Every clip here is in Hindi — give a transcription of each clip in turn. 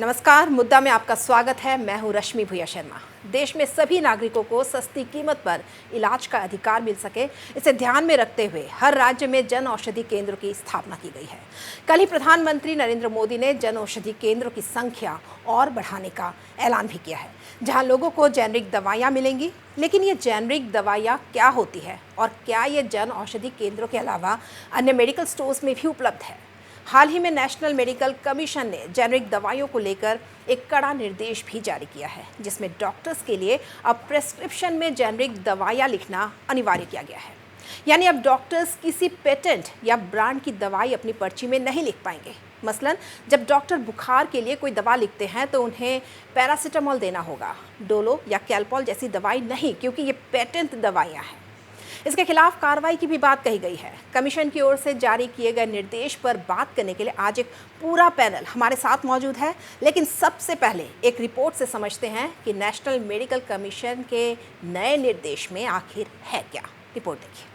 नमस्कार, मुद्दा में आपका स्वागत है। मैं हूं रश्मि भूया शर्मा। देश में सभी नागरिकों को सस्ती कीमत पर इलाज का अधिकार मिल सके, इसे ध्यान में रखते हुए हर राज्य में जन औषधि केंद्र की स्थापना की गई है। कल ही प्रधानमंत्री नरेंद्र मोदी ने जन औषधि केंद्रों की संख्या और बढ़ाने का ऐलान भी किया है, जहां लोगों को जेनरिक दवाइयां मिलेंगी। लेकिन ये जेनरिक दवाइयां क्या होती है और क्या ये जन औषधि केंद्रों के अलावा अन्य मेडिकल स्टोर्स में भी उपलब्ध है? हाल ही में नेशनल मेडिकल कमीशन ने जेनरिक दवाइयों को लेकर एक कड़ा निर्देश भी जारी किया है, जिसमें डॉक्टर्स के लिए अब प्रेस्क्रिप्शन में जेनरिक दवाइयां लिखना अनिवार्य किया गया है। यानी अब डॉक्टर्स किसी पेटेंट या ब्रांड की दवाई अपनी पर्ची में नहीं लिख पाएंगे। मसलन जब डॉक्टर बुखार के लिए कोई दवा लिखते हैं तो उन्हें पैरासीटामोल देना होगा, डोलो या कैलपॉल जैसी दवाई नहीं, क्योंकि ये पेटेंट दवाइयाँ हैं। इसके खिलाफ कार्रवाई की भी बात कही गई है। कमीशन की ओर से जारी किए गए निर्देश पर बात करने के लिए आज एक पूरा पैनल हमारे साथ मौजूद है। लेकिन सबसे पहले एक रिपोर्ट से समझते हैं कि नेशनल मेडिकल कमीशन के नए निर्देश में आखिर है क्या। रिपोर्ट देखिए।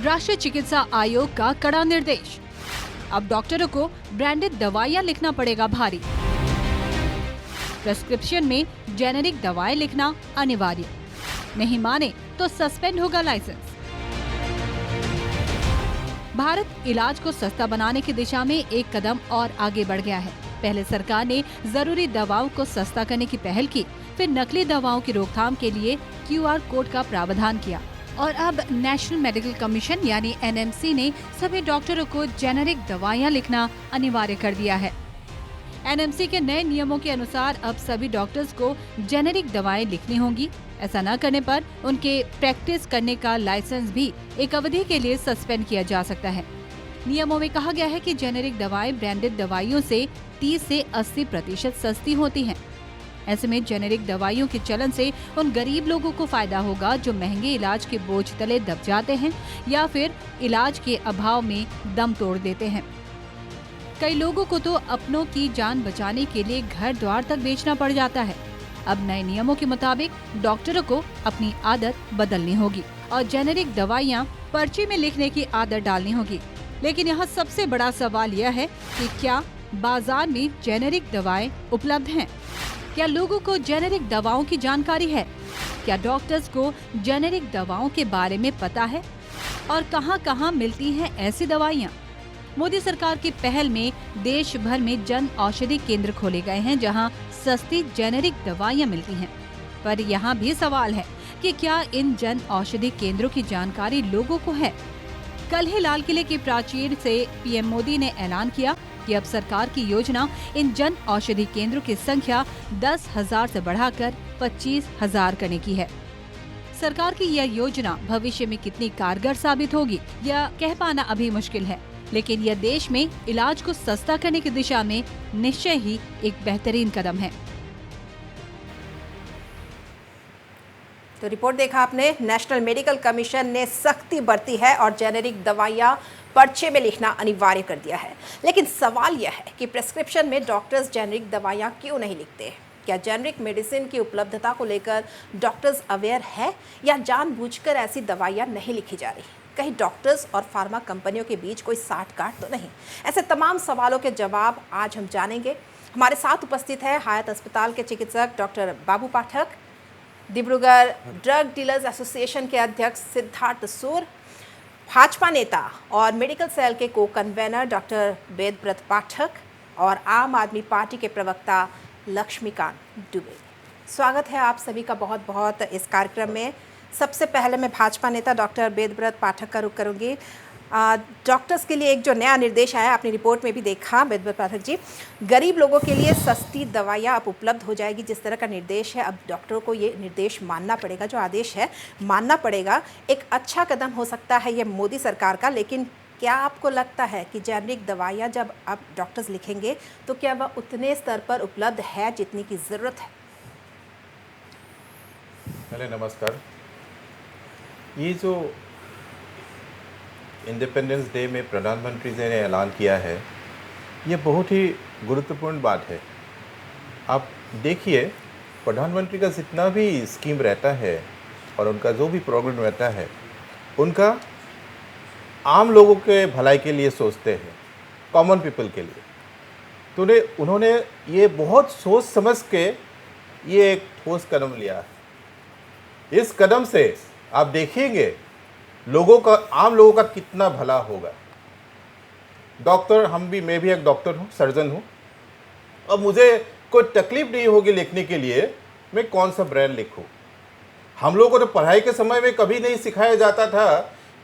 राष्ट्रीय चिकित्सा आयोग का कड़ा निर्देश, अब डॉक्टरों को ब्रांडेड दवाइयां लिखना पड़ेगा भारी। प्रेस्क्रिप्शन में जेनेरिक दवाएं लिखना अनिवार्य, नहीं माने तो सस्पेंड होगा लाइसेंस। भारत इलाज को सस्ता बनाने की दिशा में एक कदम और आगे बढ़ गया है। पहले सरकार ने जरूरी दवाओं को सस्ता करने की पहल की, फिर नकली दवाओं की रोकथाम के लिए QR कोड का प्रावधान किया और अब नेशनल मेडिकल कमीशन यानी NMC ने सभी डॉक्टरों को जेनेरिक दवाइयां लिखना अनिवार्य कर दिया है। NMC के नए नियमों के अनुसार अब सभी डॉक्टर्स को जेनेरिक दवाएं लिखनी होंगी। ऐसा न करने पर उनके प्रैक्टिस करने का लाइसेंस भी एक अवधि के लिए सस्पेंड किया जा सकता है। नियमों में कहा गया है कि जेनेरिक दवाएं ब्रांडेड दवाइयों से 30 से 80% सस्ती होती हैं। ऐसे में जेनेरिक दवाइयों के चलन से उन गरीब लोगों को फायदा होगा जो महंगे इलाज के बोझ तले दब जाते हैं या फिर इलाज के अभाव में दम तोड़ देते हैं। कई लोगों को तो अपनों की जान बचाने के लिए घर द्वार तक बेचना पड़ जाता है। अब नए नियमों के मुताबिक डॉक्टरों को अपनी आदत बदलनी होगी और जेनेरिक दवाइयां पर्ची में लिखने की आदत डालनी होगी। लेकिन यहाँ सबसे बड़ा सवाल यह है कि क्या बाजार में जेनेरिक दवाएं उपलब्ध हैं? क्या लोगों को जेनेरिक दवाओं की जानकारी है? क्या डॉक्टर्स को जेनेरिक दवाओं के बारे में पता है? और कहां-कहां मिलती हैं ऐसी दवाइयां? मोदी सरकार की पहल में देश भर में जन औषधि केंद्र खोले गए हैं, जहां सस्ती जेनेरिक दवाइयां मिलती हैं। पर यहाँ भी सवाल है कि क्या इन जन औषधि केंद्रों की जानकारी लोगों को है? कल ही लाल किले की प्राचीर से PM मोदी ने ऐलान किया कि अब सरकार की योजना इन जन औषधि केंद्रों की संख्या 10,000 से बढ़ाकर 25,000 करने की है। सरकार की यह योजना भविष्य में कितनी कारगर साबित होगी, यह कह पाना अभी मुश्किल है। लेकिन यह देश में इलाज को सस्ता करने की दिशा में निश्चय ही एक बेहतरीन कदम है। तो रिपोर्ट देखा आपने। नेशनल मेडिकल कमीशन ने सख्ती बरती है और जेनेरिक दवाइयां पर्चे में लिखना अनिवार्य कर दिया है। लेकिन सवाल यह है कि प्रेस्क्रिप्शन में डॉक्टर्स जेनेरिक दवाइयां क्यों नहीं लिखते? क्या जेनेरिक मेडिसिन की उपलब्धता को लेकर डॉक्टर्स अवेयर है या जानबूझकर ऐसी दवाइयां नहीं लिखी जा रही? कहीं डॉक्टर्स और फार्मा कंपनियों के बीच कोई साठगांठ तो नहीं? ऐसे तमाम सवालों के जवाब आज हम जानेंगे। हमारे साथ उपस्थित है हयात अस्पताल के चिकित्सक डॉक्टर बाबू पाठक, डिब्रूगढ़ ड्रग डीलर्स एसोसिएशन के अध्यक्ष सिद्धार्थ सूर, भाजपा नेता और मेडिकल सेल के को कन्वेनर डॉक्टर वेदव्रत पाठक और आम आदमी पार्टी के प्रवक्ता लक्ष्मीकांत दुबे। स्वागत है आप सभी का बहुत बहुत इस कार्यक्रम में। सबसे पहले मैं भाजपा नेता डॉक्टर वेदव्रत पाठक का रुख करूंगी। डॉक्टर्स के लिए एक जो नया निर्देश आया, आपने रिपोर्ट में भी देखा वेदव्रत पाठक जी, गरीब लोगों के लिए सस्ती दवाइयाँ अब उपलब्ध हो जाएगी, जिस तरह का निर्देश है। अब डॉक्टरों को ये निर्देश मानना पड़ेगा, जो आदेश है मानना पड़ेगा। एक अच्छा कदम हो सकता है ये मोदी सरकार का। लेकिन क्या आपको लगता है कि जेनेरिक दवाइयाँ जब अब डॉक्टर्स लिखेंगे तो क्या वह उतने स्तर पर उपलब्ध है जितनी की ज़रूरत है? पहले नमस्कार। ये जो इंडिपेंडेंस डे में प्रधानमंत्री जी ने ऐलान किया है, ये बहुत ही गुरुत्वपूर्ण बात है। आप देखिए, प्रधानमंत्री का जितना भी स्कीम रहता है और उनका जो भी प्रोग्राम रहता है, उनका आम लोगों के भलाई के लिए सोचते हैं, कॉमन पीपल के लिए। तो उन्होंने ये बहुत सोच समझ के ये एक ठोस कदम लिया है। इस कदम से आप देखेंगे लोगों का, आम लोगों का कितना भला होगा। डॉक्टर, मैं भी एक डॉक्टर हूँ, सर्जन हूँ। अब मुझे कोई तकलीफ नहीं होगी लिखने के लिए मैं कौन सा ब्रांड लिखूँ। हम लोगों को तो पढ़ाई के समय में कभी नहीं सिखाया जाता था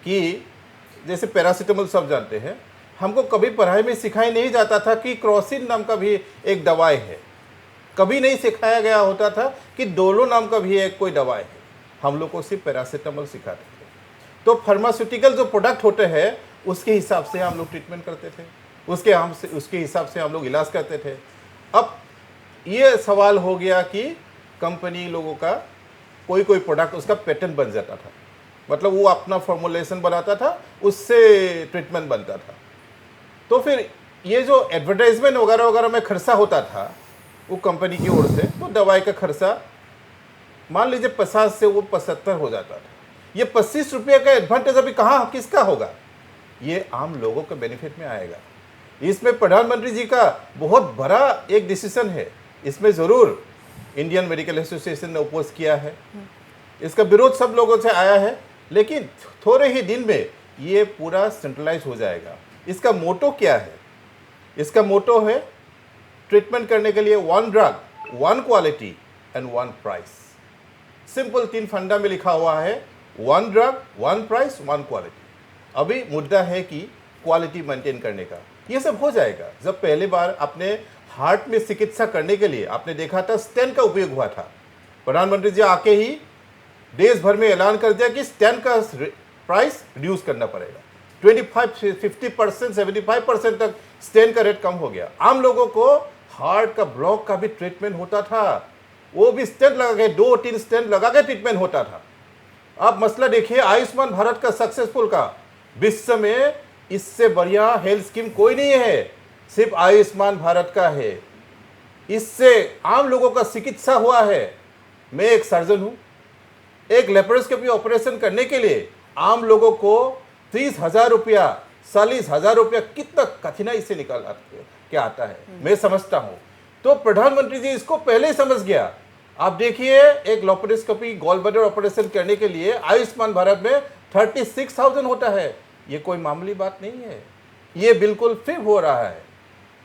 कि जैसे पैरासीटामोल सब जानते हैं, हमको कभी पढ़ाई में सिखाया नहीं जाता था कि क्रोसिन नाम का भी एक दवाई है। कभी नहीं सिखाया गया होता था कि डोलो नाम का भी एक कोई दवाई है। हम लोग को सिर्फ पैरासीटामोल सिखाते थे। तो फार्मास्यूटिकल जो प्रोडक्ट होते हैं उसके हिसाब से हम लोग ट्रीटमेंट करते थे, उसके हिसाब से हम लोग इलाज करते थे। अब ये सवाल हो गया कि कंपनी लोगों का कोई प्रोडक्ट उसका पेटेंट बन जाता था, मतलब वो अपना फॉर्मुलेशन बनाता था, उससे ट्रीटमेंट बनता था। तो फिर ये जो एडवर्टाइजमेंट वगैरह वगैरह में खर्चा होता था वो कंपनी की ओर से, तो दवाई का खर्चा मान लीजिए 50 से वो 75 हो जाता था। ये 25 रुपये का एडवांटेज अभी कहाँ किसका होगा? ये आम लोगों के बेनिफिट में आएगा। इसमें प्रधानमंत्री जी का बहुत बड़ा एक डिसीजन है। इसमें ज़रूर इंडियन मेडिकल एसोसिएशन ने अपोज किया है, इसका विरोध सब लोगों से आया है, लेकिन थोड़े ही दिन में ये पूरा सेंट्रलाइज हो जाएगा। इसका मोटो क्या है? इसका मोटो है ट्रीटमेंट करने के लिए 1 drug 1 quality and 1 price. Simple 3 फंडा में लिखा हुआ है, 1 ड्रग 1 प्राइस 1 क्वालिटी। अभी मुद्दा है कि क्वालिटी मेंटेन करने का। ये सब हो जाएगा। जब पहली बार अपने हार्ट में चिकित्सा करने के लिए आपने देखा था स्टेंट का उपयोग हुआ था, प्रधानमंत्री जी आके ही देश भर में ऐलान कर दिया कि स्टेंट का प्राइस रिड्यूस करना पड़ेगा। 50%, 75% तक स्टेंट का रेट कम हो गया। आम लोगों को हार्ट का ब्लॉक का भी ट्रीटमेंट होता था, वो भी स्टेंट लगा के 2-3 स्टेंट लगा के ट्रीटमेंट होता था। अब मसला देखिए आयुष्मान भारत का सक्सेसफुल का, विश्व में इससे बढ़िया हेल्थ स्कीम कोई नहीं है, सिर्फ आयुष्मान भारत का है। इससे आम लोगों का चिकित्सा हुआ है। मैं एक सर्जन हूं, एक लेप्रोस्कोपी ऑपरेशन करने के लिए आम लोगों को 30,000 रुपया, 40,000 रुपया कितना कठिनाई से निकाल के आता है, मैं समझता हूं। तो प्रधानमंत्री जी इसको पहले ही समझ गया। आप देखिए एक लेप्रोस्कोपी गॉल ब्लैडर ऑपरेशन करने के लिए आयुष्मान भारत में 36,000 होता है। ये कोई मामूली बात नहीं है, ये बिल्कुल फ्री हो रहा है।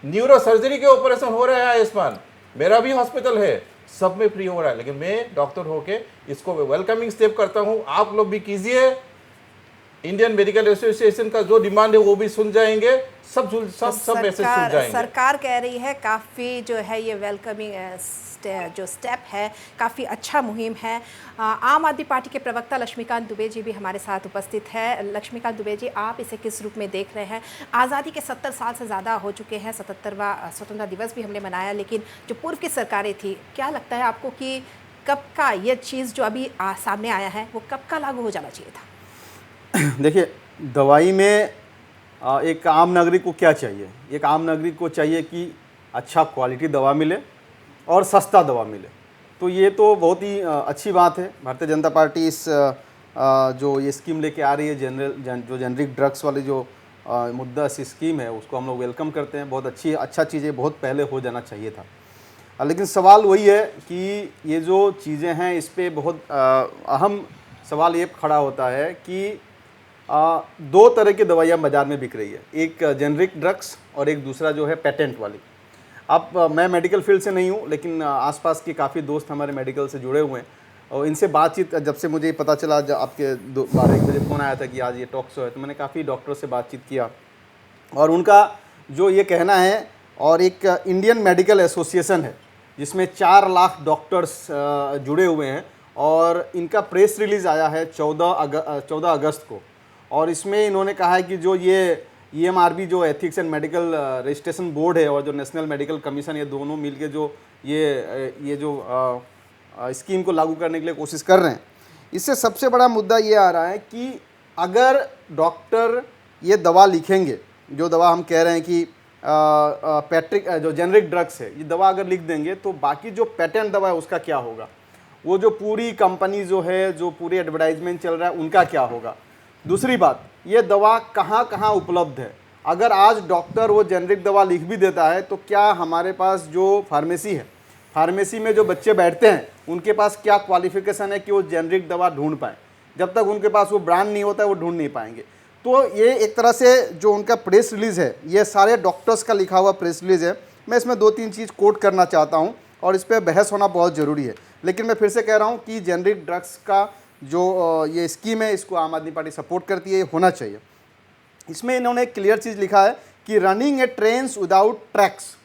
न्यूरो सर्जरी के ऑपरेशन हो रहा है आयुष्मान, मेरा भी हॉस्पिटल है, सब में फ्री हो रहा है। लेकिन मैं डॉक्टर होके इसको वेलकमिंग स्टेप करता हूं। आप लोग भी कीजिए। इंडियन मेडिकल एसोसिएशन का जो डिमांड है वो भी सुन जाएंगे, सब मैसेज सुन जाएंगे। सरकार कह रही है काफ़ी जो है ये वेलकमिंग जो स्टेप है काफ़ी अच्छा मुहिम है। आम आदमी पार्टी के प्रवक्ता लक्ष्मीकांत दुबे जी भी हमारे साथ उपस्थित है। लक्ष्मीकांत दुबे जी, आप इसे किस रूप में देख रहे हैं? आज़ादी के 70 साल से ज़्यादा हो चुके हैं, 77वां स्वतंत्रता दिवस भी हमने मनाया, लेकिन जो पूर्व की सरकारें थी, क्या लगता है आपको कि कब का ये चीज़ जो अभी सामने आया है वो कब का लागू हो जाना चाहिए था? देखिए, दवाई में एक आम नागरिक को क्या चाहिए? एक आम नागरिक को चाहिए कि अच्छा क्वालिटी दवा मिले और सस्ता दवा मिले। तो ये तो बहुत ही अच्छी बात है। भारतीय जनता पार्टी इस जो ये स्कीम लेके आ रही है, जो जेनरिक ड्रग्स वाली जो मुद्दा सी स्कीम है, उसको हम लोग वेलकम करते हैं। बहुत अच्छा चीज़ है, बहुत पहले हो जाना चाहिए था। लेकिन सवाल वही है कि ये जो चीज़ें हैं इस पर बहुत अहम सवाल ये खड़ा होता है कि 2 तरह की दवाइयाँ बाज़ार में बिक रही है, एक जेनरिक ड्रग्स और एक दूसरा जो है पेटेंट वाली। अब मैं मेडिकल फील्ड से नहीं हूँ, लेकिन आसपास के काफ़ी दोस्त हमारे मेडिकल से जुड़े हुए हैं और इनसे बातचीत जब से मुझे पता चला, जब आपके 12-1 बजे फ़ोन आया था कि आज ये टॉक शो है, तो मैंने काफ़ी डॉक्टरों से बातचीत किया और उनका जो ये कहना है, और एक इंडियन मेडिकल एसोसिएशन है जिसमें 4 लाख डॉक्टर्स जुड़े हुए हैं और इनका प्रेस रिलीज़ आया है 14 अगस्त को, और इसमें इन्होंने कहा है कि जो ये EMRB जो ethics and medical registration board है और जो नेशनल मेडिकल कमीशन, ये दोनों मिलके जो ये जो स्कीम को लागू करने के लिए कोशिश कर रहे हैं। इससे सबसे बड़ा मुद्दा ये आ रहा है कि अगर डॉक्टर ये दवा लिखेंगे, जो दवा हम कह रहे हैं कि जो जेनरिक ड्रग्स है, ये दवा अगर लिख देंगे तो बाकी जो पेटेंट दवा है उसका क्या होगा? वो जो पूरी कंपनी जो है, जो पूरी एडवर्टाइजमेंट चल रहा है, उनका क्या होगा? दूसरी बात, ये दवा कहाँ कहाँ उपलब्ध है। अगर आज डॉक्टर वो जेनरिक दवा लिख भी देता है तो क्या हमारे पास जो फार्मेसी है, फार्मेसी में जो बच्चे बैठते हैं उनके पास क्या क्वालिफिकेशन है कि वो जेनरिक दवा ढूंढ पाएँ। जब तक उनके पास वो ब्रांड नहीं होता है वो ढूंढ नहीं पाएंगे। तो ये एक तरह से जो उनका प्रेस रिलीज़ है, ये सारे डॉक्टर्स का लिखा हुआ प्रेस रिलीज़ है। मैं इसमें 2-3 चीज़ कोट करना चाहता हूँ और इस पर बहस होना बहुत ज़रूरी है। लेकिन मैं फिर से कह रहा हूँ कि जेनरिक ड्रग्स का जो ये स्कीम है इसको आम आदमी पार्टी सपोर्ट करती है, ये होना चाहिए। इसमें इन्होंने एक क्लियर चीज़ लिखा है कि रनिंग ए ट्रेन्स विदाउट ट्रैक्स।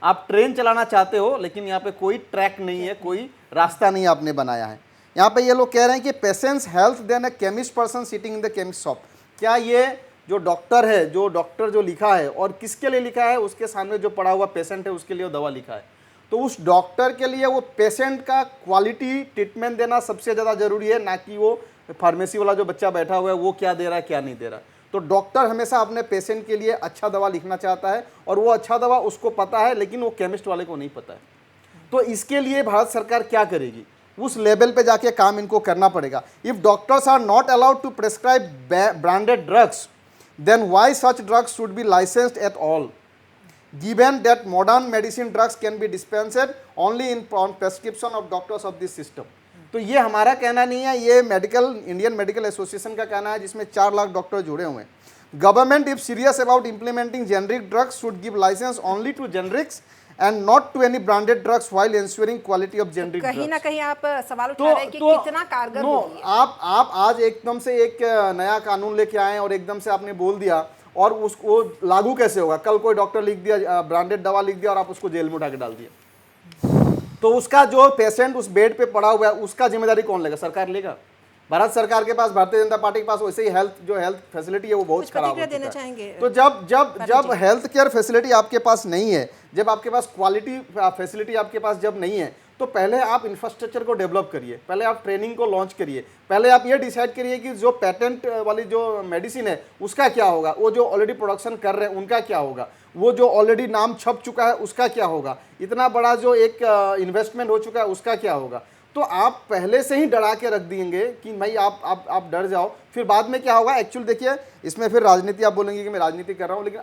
आप ट्रेन चलाना चाहते हो लेकिन यहाँ पे कोई ट्रैक नहीं है, कोई रास्ता नहीं आपने बनाया है। यहाँ पे ये लोग कह रहे हैं कि patients health then a chemist person sitting in the chemist shop. क्या ये जो डॉक्टर है, जो डॉक्टर जो लिखा है और किसके लिए लिखा है, उसके सामने जो पड़ा हुआ पेशेंट है उसके लिए वो दवा लिखा है। तो उस डॉक्टर के लिए वो पेशेंट का क्वालिटी ट्रीटमेंट देना सबसे ज़्यादा ज़रूरी है, ना कि वो फार्मेसी वाला जो बच्चा बैठा हुआ है वो क्या दे रहा है क्या नहीं दे रहा। तो डॉक्टर हमेशा अपने पेशेंट के लिए अच्छा दवा लिखना चाहता है और वो अच्छा दवा उसको पता है, लेकिन वो केमिस्ट वाले को नहीं पता है। तो इसके लिए भारत सरकार क्या करेगी, उस लेवल पे जाके काम इनको करना पड़ेगा। If doctors are not allowed to prescribe branded drugs, then why such drugs should be licensed at all, given that modern medicine drugs can be dispensed only on prescription of doctors of this system। तो ये हमारा कहना नहीं है, ये इंडियन मेडिकल एसोसिएशन का कहना है, जिसमें 4 लाख डॉक्टर जुड़े हुए हैं। Government if serious about implementing generic drugs should give licence only to generics and not to any branded drugs while ensuring quality of generic drugs। कहीं ना कहीं आप सवाल उठा रहे हैं कि कितना कारगर होगी। आप आज एकदम से एक नया कानून लेके आए और एकदम से आपने बोल दिया और उसको लागू कैसे होगा। कल कोई डॉक्टर लिख दिया, ब्रांडेड दवा लिख दिया और आप उसको जेल में उठा के डाल दिया, तो उसका जो पेशेंट उस बेड पे पड़ा हुआ है उसका जिम्मेदारी कौन लेगा? सरकार लेगा। भारत सरकार के पास, भारतीय जनता पार्टी के पास वैसे ही हेल्थ फैसिलिटी है वो बहुत खराब देना चाहेंगे। तो जब हेल्थ केयर फैसिलिटी आपके पास नहीं है, जब आपके पास क्वालिटी फैसिलिटी आपके पास जब नहीं है, तो पहले आप इंफ्रास्ट्रक्चर को डेवलप करिए, पहले आप ट्रेनिंग को लॉन्च करिए, पहले आप ये डिसाइड करिए कि जो पेटेंट वाली जो मेडिसिन है उसका क्या होगा, वो जो ऑलरेडी प्रोडक्शन कर रहे हैं उनका क्या होगा, वो जो ऑलरेडी नाम छप चुका है उसका क्या होगा, इतना बड़ा जो एक इन्वेस्टमेंट हो चुका है उसका क्या होगा। तो आप पहले से ही डरा के रख देंगे कि भाई आप डर जाओ, फिर बाद में क्या होगा। एक्चुअल देखिए, इसमें फिर राजनीति, आप बोलेंगे कि मैं राजनीति कर रहा हूँ, लेकिन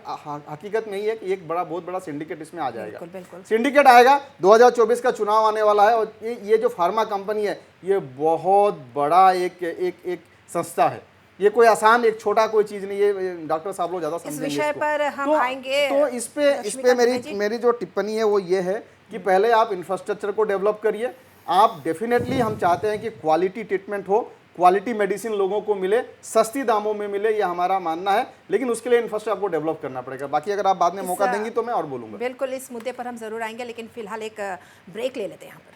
हकीकत नहीं है कि एक बहुत बड़ा सिंडिकेट इसमें आ जाएगा। बिल्कुल। सिंडिकेट आएगा, 2024 का चुनाव आने वाला है और ये जो फार्मा कंपनी है ये बहुत बड़ा एक संस्था है। ये कोई आसान एक छोटा कोई चीज़ नहीं है। डॉक्टर साहब लोग ज़्यादा समझेंगे। इस विषय पर हम आएंगे। तो इस पे मेरी जो टिप्पणी है वो ये है कि पहले आप इंफ्रास्ट्रक्चर को डेवलप करिए। आप डेफिनेटली, हम चाहते हैं कि क्वालिटी ट्रीटमेंट हो, क्वालिटी मेडिसिन लोगों को मिले, सस्ती दामों में मिले, ये हमारा मानना है, लेकिन उसके लिए इंफ्रास्ट्रक्चर आपको डेवलप करना पड़ेगा। बाकी अगर आप बाद में मौका देंगी तो मैं और बोलूँगा। बिल्कुल, इस मुद्दे पर हम जरूर आएंगे, लेकिन फिलहाल एक ब्रेक ले लेते हैं यहाँ पर।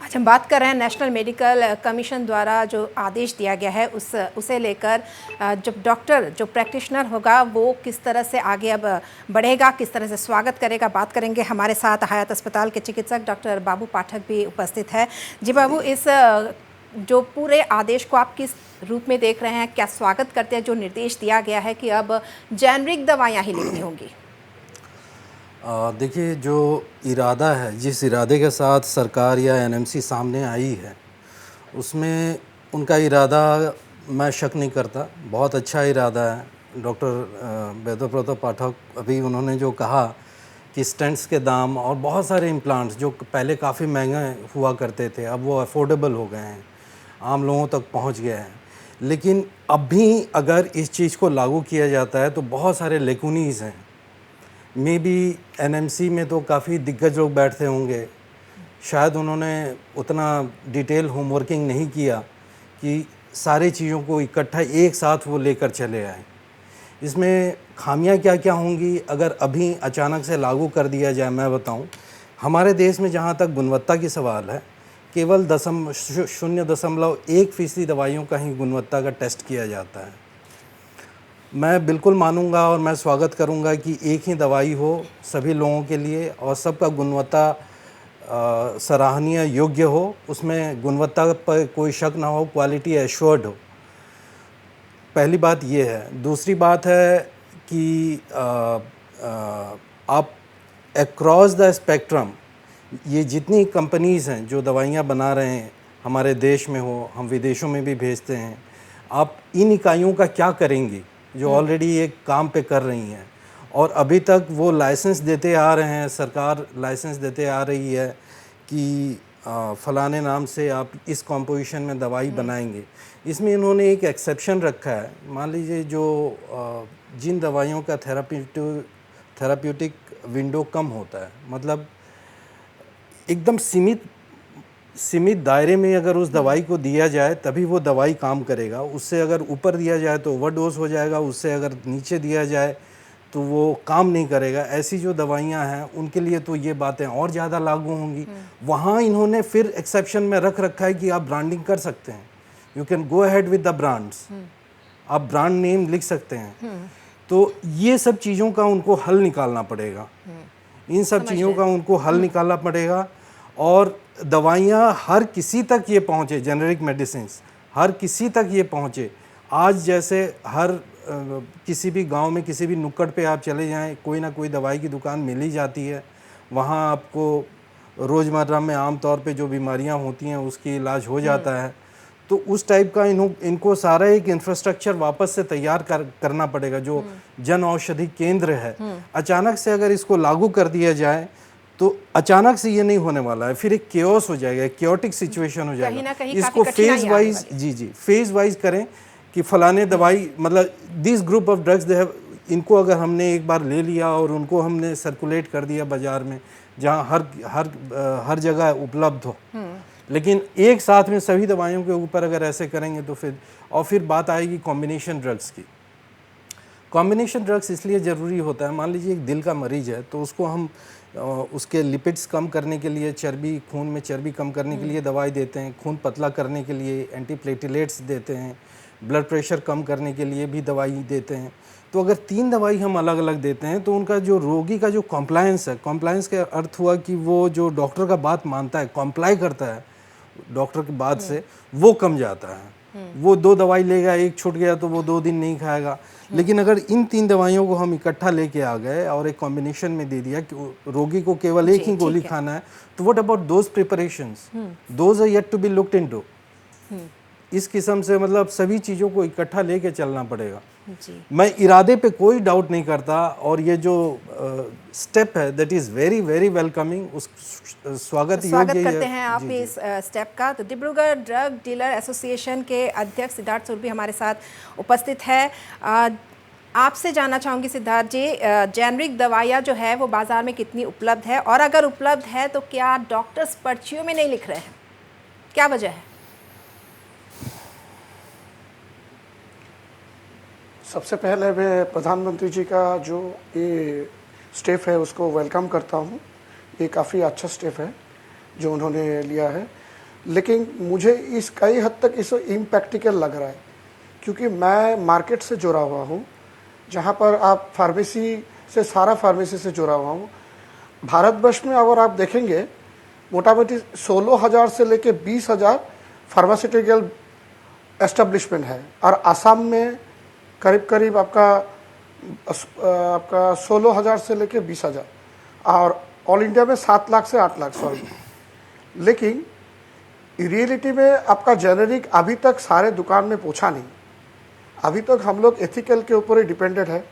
आज हम बात कर रहे हैं नेशनल मेडिकल कमीशन द्वारा जो आदेश दिया गया है उसे लेकर, जब डॉक्टर जो प्रैक्टिशनर होगा वो किस तरह से आगे अब बढ़ेगा, किस तरह से स्वागत करेगा, बात करेंगे। हमारे साथ हयात अस्पताल के चिकित्सक डॉक्टर बाबू पाठक भी उपस्थित है। जी बाबू, इस जो पूरे आदेश को आप किस रूप में देख रहे हैं, क्या स्वागत करते हैं जो निर्देश दिया गया है कि अब जेनरिक दवाइयाँ ही लिखनी होंगी? देखिए, जो इरादा है, जिस इरादे के साथ सरकार या एनएमसी सामने आई है, उसमें उनका इरादा मैं शक नहीं करता, बहुत अच्छा इरादा है। डॉक्टर वेदव्रत पाठक अभी उन्होंने जो कहा कि स्टेंट्स के दाम और बहुत सारे इम्प्लांट्स जो पहले काफ़ी महंगे हुआ करते थे, अब वो अफोर्डेबल हो गए हैं, आम लोगों तक पहुंच गए हैं। लेकिन अब भी अगर इस चीज़ को लागू किया जाता है तो बहुत सारे लेकुनीज़ हैं। मे बी एनएमसी में तो काफ़ी दिग्गज लोग बैठते होंगे, शायद उन्होंने उतना डिटेल होमवर्किंग नहीं किया कि सारी चीज़ों को इकट्ठा एक साथ वो लेकर चले आए। इसमें खामियां क्या क्या होंगी अगर अभी अचानक से लागू कर दिया जाए। मैं बताऊं, हमारे देश में जहां तक गुणवत्ता की सवाल है, केवल 0.1% दवाइयों का ही गुणवत्ता का टेस्ट किया जाता है। मैं बिल्कुल मानूंगा और मैं स्वागत करूंगा कि एक ही दवाई हो सभी लोगों के लिए और सबका गुणवत्ता सराहनीय योग्य हो, उसमें गुणवत्ता पर कोई शक ना हो, क्वालिटी एश्योर्ड हो। पहली बात ये है। दूसरी बात है कि आप अक्रॉस द स्पेक्ट्रम ये जितनी कंपनीज़ हैं जो दवाइयाँ बना रहे हैं, हमारे देश में हो, हम विदेशों में भी भेजते हैं, आप इन इकाइयों का क्या करेंगी जो ऑलरेडी एक काम पे कर रही हैं और अभी तक वो लाइसेंस देते आ रहे हैं, सरकार लाइसेंस देते आ रही है कि फलाने नाम से आप इस कॉम्पोजिशन में दवाई बनाएंगे। इसमें इन्होंने एक एक्सेप्शन रखा है। मान लीजिए जो जिन दवाइयों का थेराप्यूटिक विंडो कम होता है, मतलब एकदम सीमित दायरे में अगर उस दवाई को दिया जाए तभी वो दवाई काम करेगा। उससे अगर ऊपर दिया जाए तो ओवरडोज हो जाएगा, उससे अगर नीचे दिया जाए तो वो काम नहीं करेगा। ऐसी जो दवाइयाँ हैं उनके लिए तो ये बातें और ज़्यादा लागू होंगी। वहाँ इन्होंने फिर एक्सेप्शन में रख रखा है कि आप ब्रांडिंग कर सकते हैं, you can go ahead with the brands, आप ब्रांड नेम लिख सकते हैं। तो ये सब चीज़ों का उनको हल निकालना पड़ेगा, इन सब चीज़ों का उनको हल निकालना पड़ेगा और दवाइयाँ हर किसी तक ये पहुँचे, जेनेरिक मेडिसिन्स हर किसी तक ये पहुँचे। आज जैसे हर किसी भी गांव में किसी भी नुक्कड़ पे आप चले जाएं, कोई ना कोई दवाई की दुकान मिल ही जाती है। वहाँ आपको रोज़मर्रा में आम तौर पे जो बीमारियाँ होती हैं उसकी इलाज हो जाता है। तो उस टाइप का इनको सारा एक इंफ्रास्ट्रक्चर वापस से तैयार करना पड़ेगा। जो जन औषधि केंद्र है, अचानक से अगर इसको लागू कर दिया जाए तो अचानक से ये नहीं होने वाला है, फिर एक केओस हो जाएगा, एक केओटिक सिचुएशन हो जाएगा। इसको फेज वाइज फेज वाइज करें कि फलाने दवाई, मतलब this group of drugs they have, इनको अगर हमने एक बार ले लिया और उनको हमने सर्कुलेट कर दिया बाजार में जहाँ हर जगह उपलब्ध हो, लेकिन एक साथ में सभी दवाइयों के ऊपर अगर ऐसे करेंगे तो फिर बात आएगी कॉम्बिनेशन ड्रग्स की। कॉम्बिनेशन ड्रग्स इसलिए ज़रूरी होता है, मान लीजिए एक दिल का मरीज है तो उसको हम उसके लिपिड्स कम करने के लिए, खून में चर्बी कम करने के लिए दवाई देते हैं, खून पतला करने के लिए एंटीप्लेटिलेट्स देते हैं, ब्लड प्रेशर कम करने के लिए भी दवाई देते हैं। तो अगर 3 दवाई हम अलग अलग देते हैं तो उनका जो रोगी का जो कॉम्प्लायंस है, कॉम्प्लायंस का अर्थ हुआ कि वो जो डॉक्टर का बात मानता है, कॉम्प्लाई करता है डॉक्टर की बात से, वो कम जाता है। वो 2 दवाई लेगा, एक छूट गया तो वो 2 दिन नहीं खाएगा। लेकिन अगर इन 3 दवाइयों को हम इकट्ठा लेके आ गए और एक कॉम्बिनेशन में दे दिया कि रोगी को केवल एक ही गोली खाना है, तो what about those preparations, those are yet to be looked into. इस किस्म से मतलब सभी चीज़ों को इकट्ठा लेके चलना पड़ेगा। मैं इरादे पे कोई डाउट नहीं करता और ये जो स्टेप है that is very very welcoming, उस स्वागत करते हैं आप इस स्टेप का। तो डिब्रूगढ़ ड्रग डीलर एसोसिएशन के अध्यक्ष सिद्धार्थ सुरभि हमारे साथ उपस्थित है। आपसे जानना चाहूँगी सिद्धार्थ जी, जेनरिक दवाइयाँ जो है वो बाज़ार में कितनी उपलब्ध है, और अगर उपलब्ध है तो क्या डॉक्टर्स पर्चियों में नहीं लिख रहे हैं, क्या वजह है? सबसे पहले मैं प्रधानमंत्री जी का जो ये स्टेप है उसको वेलकम करता हूँ। ये काफ़ी अच्छा स्टेप है जो उन्होंने लिया है, लेकिन मुझे इस कई हद तक इसे इम्प्रैक्टिकल लग रहा है, क्योंकि मैं मार्केट से जुड़ा हुआ हूँ, जहाँ पर आप फार्मेसी से, सारा फार्मेसी से जुड़ा हुआ हूँ। भारतवर्ष में अगर आप देखेंगे मोटा मोटी 16,000 से लेकर 20,000 फार्मास्यूटिकल एस्टेब्लिशमेंट है, और आसाम में करीब करीब आपका 16,000 से लेकर 20,000, और ऑल इंडिया में 7 लाख से 8 लाख, सॉरी। लेकिन रियलिटी में आपका जेनेरिक अभी तक सारे दुकान में पहुंचा नहीं। अभी तक हम लोग एथिकल के ऊपर ही डिपेंडेंट है,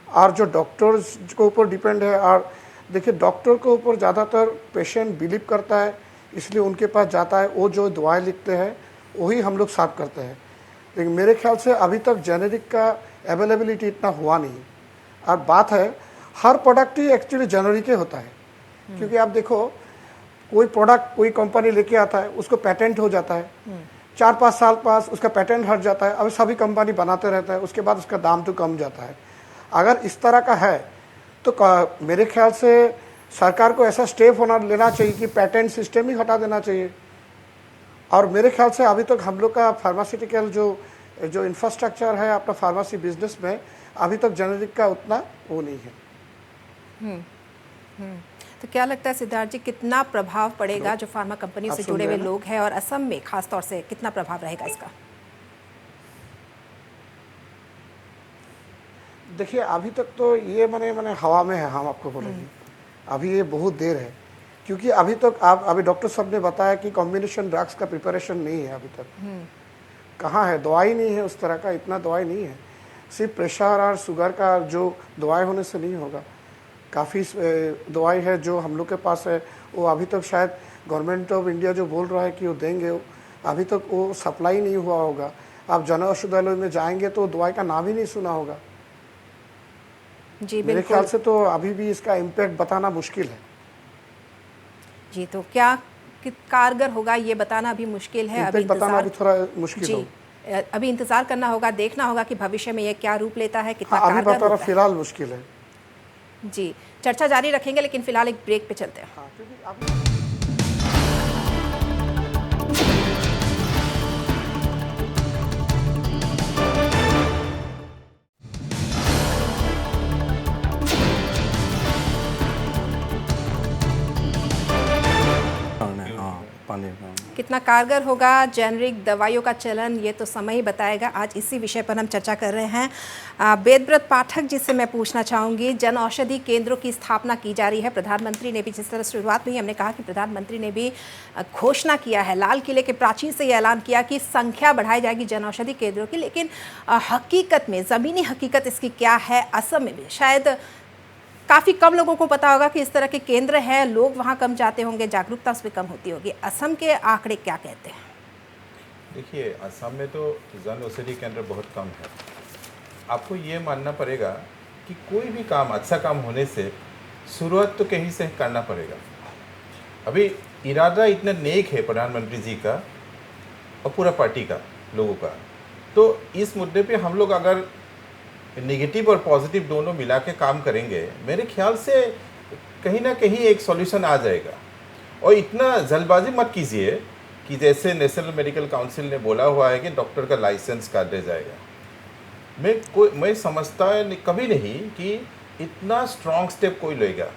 और जो डॉक्टर्स के ऊपर डिपेंड है। और देखिए, डॉक्टर के ऊपर ज़्यादातर पेशेंट बिलीव करता है, इसलिए उनके पास जाता है, वो जो दवाएँ लिखते हैं वही हम लोग साफ करते हैं। लेकिन मेरे ख्याल से अभी तक जेनेरिक का अवेलेबिलिटी इतना हुआ नहीं। और बात है, हर प्रोडक्ट ही एक्चुअली जेनेरिक ही होता है, क्योंकि आप देखो, कोई प्रोडक्ट कोई कंपनी लेके आता है, उसको पेटेंट हो जाता है, 4-5 साल पास उसका पेटेंट हट जाता है, अब सभी कंपनी बनाते रहता है, उसके बाद उसका दाम तो कम जाता है। अगर इस तरह का है तो मेरे ख्याल से सरकार को ऐसा स्टेप लेना चाहिए कि पेटेंट सिस्टम ही हटा देना चाहिए। और मेरे ख्याल से अभी तक हम लोग का फार्मास्यूटिकल जो इंफ्रास्ट्रक्चर है अपना फार्मेसी बिजनेस में, अभी तक जेनेरिक का उतना वो नहीं है। तो क्या लगता है सिद्धार्थ जी, कितना प्रभाव पड़ेगा जो फार्मा कंपनियों से आप सुन जुड़े रहे हुए हैं ना? लोग हैं और असम में खास तौर से कितना प्रभाव रहेगा इसका? देखिए अभी तक तो ये मैंने हवा में है, हम आपको बोलेंगे अभी ये बहुत देर है, क्योंकि अभी तक आप अभी डॉक्टर साहब ने बताया कि कॉम्बिनेशन ड्रग्स का प्रिपरेशन नहीं है अभी तक। कहाँ है, दवाई नहीं है उस तरह का, इतना दवाई नहीं है। सिर्फ प्रेशर और शुगर का जो दवाई होने से नहीं होगा, काफ़ी दवाई है जो हम लोग के पास है, वो अभी तक शायद गवर्नमेंट ऑफ इंडिया जो बोल रहा है कि वो देंगे, अभी तक वो सप्लाई नहीं हुआ होगा। आप जन औषधालय में जाएंगे तो दवाई का नाम ही नहीं सुना होगा। जी मेरे बिल्कुल। ख्याल से तो अभी भी इसका इम्पैक्ट बताना मुश्किल है। जी, तो क्या कारगर होगा ये बताना अभी मुश्किल है। अभी इम्पैक्ट बताना अभी थोड़ा मुश्किल जी हो। अभी इंतजार करना होगा, देखना होगा कि भविष्य में ये क्या रूप लेता है, कितना हाँ, अभी कारगर बता रहा होता है। फिलहाल मुश्किल है। जी, चर्चा जारी रखेंगे, लेकिन फिलहाल एक ब्रेक पे चलते हैं। हाँ, क्योंकि अभी पानी कितना कारगर होगा जेनरिक दवाइयों का चलन, ये तो समय ही बताएगा। आज इसी विषय पर हम चर्चा कर रहे हैं। वेदव्रत पाठक जी से मैं पूछना चाहूँगी, जन औषधि केंद्रों की स्थापना की जा रही है। प्रधानमंत्री ने भी, जिस तरह शुरुआत में ही हमने कहा कि प्रधानमंत्री ने भी घोषणा किया है, लाल किले के प्राचीर से ये ऐलान किया कि संख्या बढ़ाई जाएगी जन औषधि केंद्रों की। लेकिन हकीकत में, ज़मीनी हकीकत इसकी क्या है? असम में भी शायद काफ़ी कम लोगों को पता होगा कि इस तरह के केंद्र हैं, लोग वहाँ कम जाते होंगे, जागरूकता उस पर कम होती होगी। असम के आंकड़े क्या कहते हैं? देखिए, असम में तो जन औषधि केंद्र बहुत कम है। आपको ये मानना पड़ेगा कि कोई भी काम, अच्छा काम होने से शुरुआत तो कहीं से करना पड़ेगा। अभी इरादा इतना नेक है प्रधानमंत्री जी का और पूरा पार्टी का, लोगों का, तो इस मुद्दे पे हम लोग अगर नेगेटिव और पॉजिटिव दोनों मिला के काम करेंगे, मेरे ख्याल से कहीं ना कहीं एक सॉल्यूशन आ जाएगा। और इतना जल्दबाजी मत कीजिए कि जैसे नेशनल मेडिकल काउंसिल ने बोला हुआ है कि डॉक्टर का लाइसेंस काट दिया जाएगा। मैं समझता कभी नहीं कि इतना स्ट्रॉन्ग स्टेप कोई लेगा।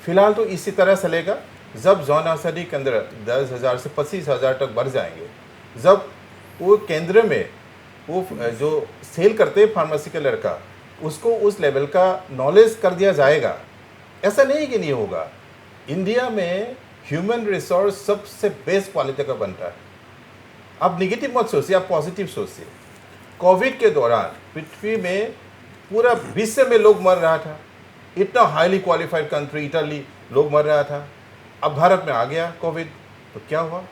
फिलहाल तो इसी तरह चलेगा। जब जन औषधि केंद्र 10,000 से 25,000 तक बढ़ जाएंगे, जब वो केंद्र में वो जो सेल करते हैं फार्मासिकल का, उसको उस लेवल का नॉलेज कर दिया जाएगा। ऐसा नहीं कि नहीं होगा। इंडिया में ह्यूमन रिसोर्स सबसे बेस्ट क्वालिटी का बनता है। आप निगेटिव मत सोचिए, आप पॉजिटिव सोचिए। कोविड के दौरान पृथ्वी में पूरा विश्व में लोग मर रहा था, इतना हाईली क्वालिफाइड कंट्री इटली लोग मर रहा था। अब भारत में आ गया कोविड, तो क्या हुआ?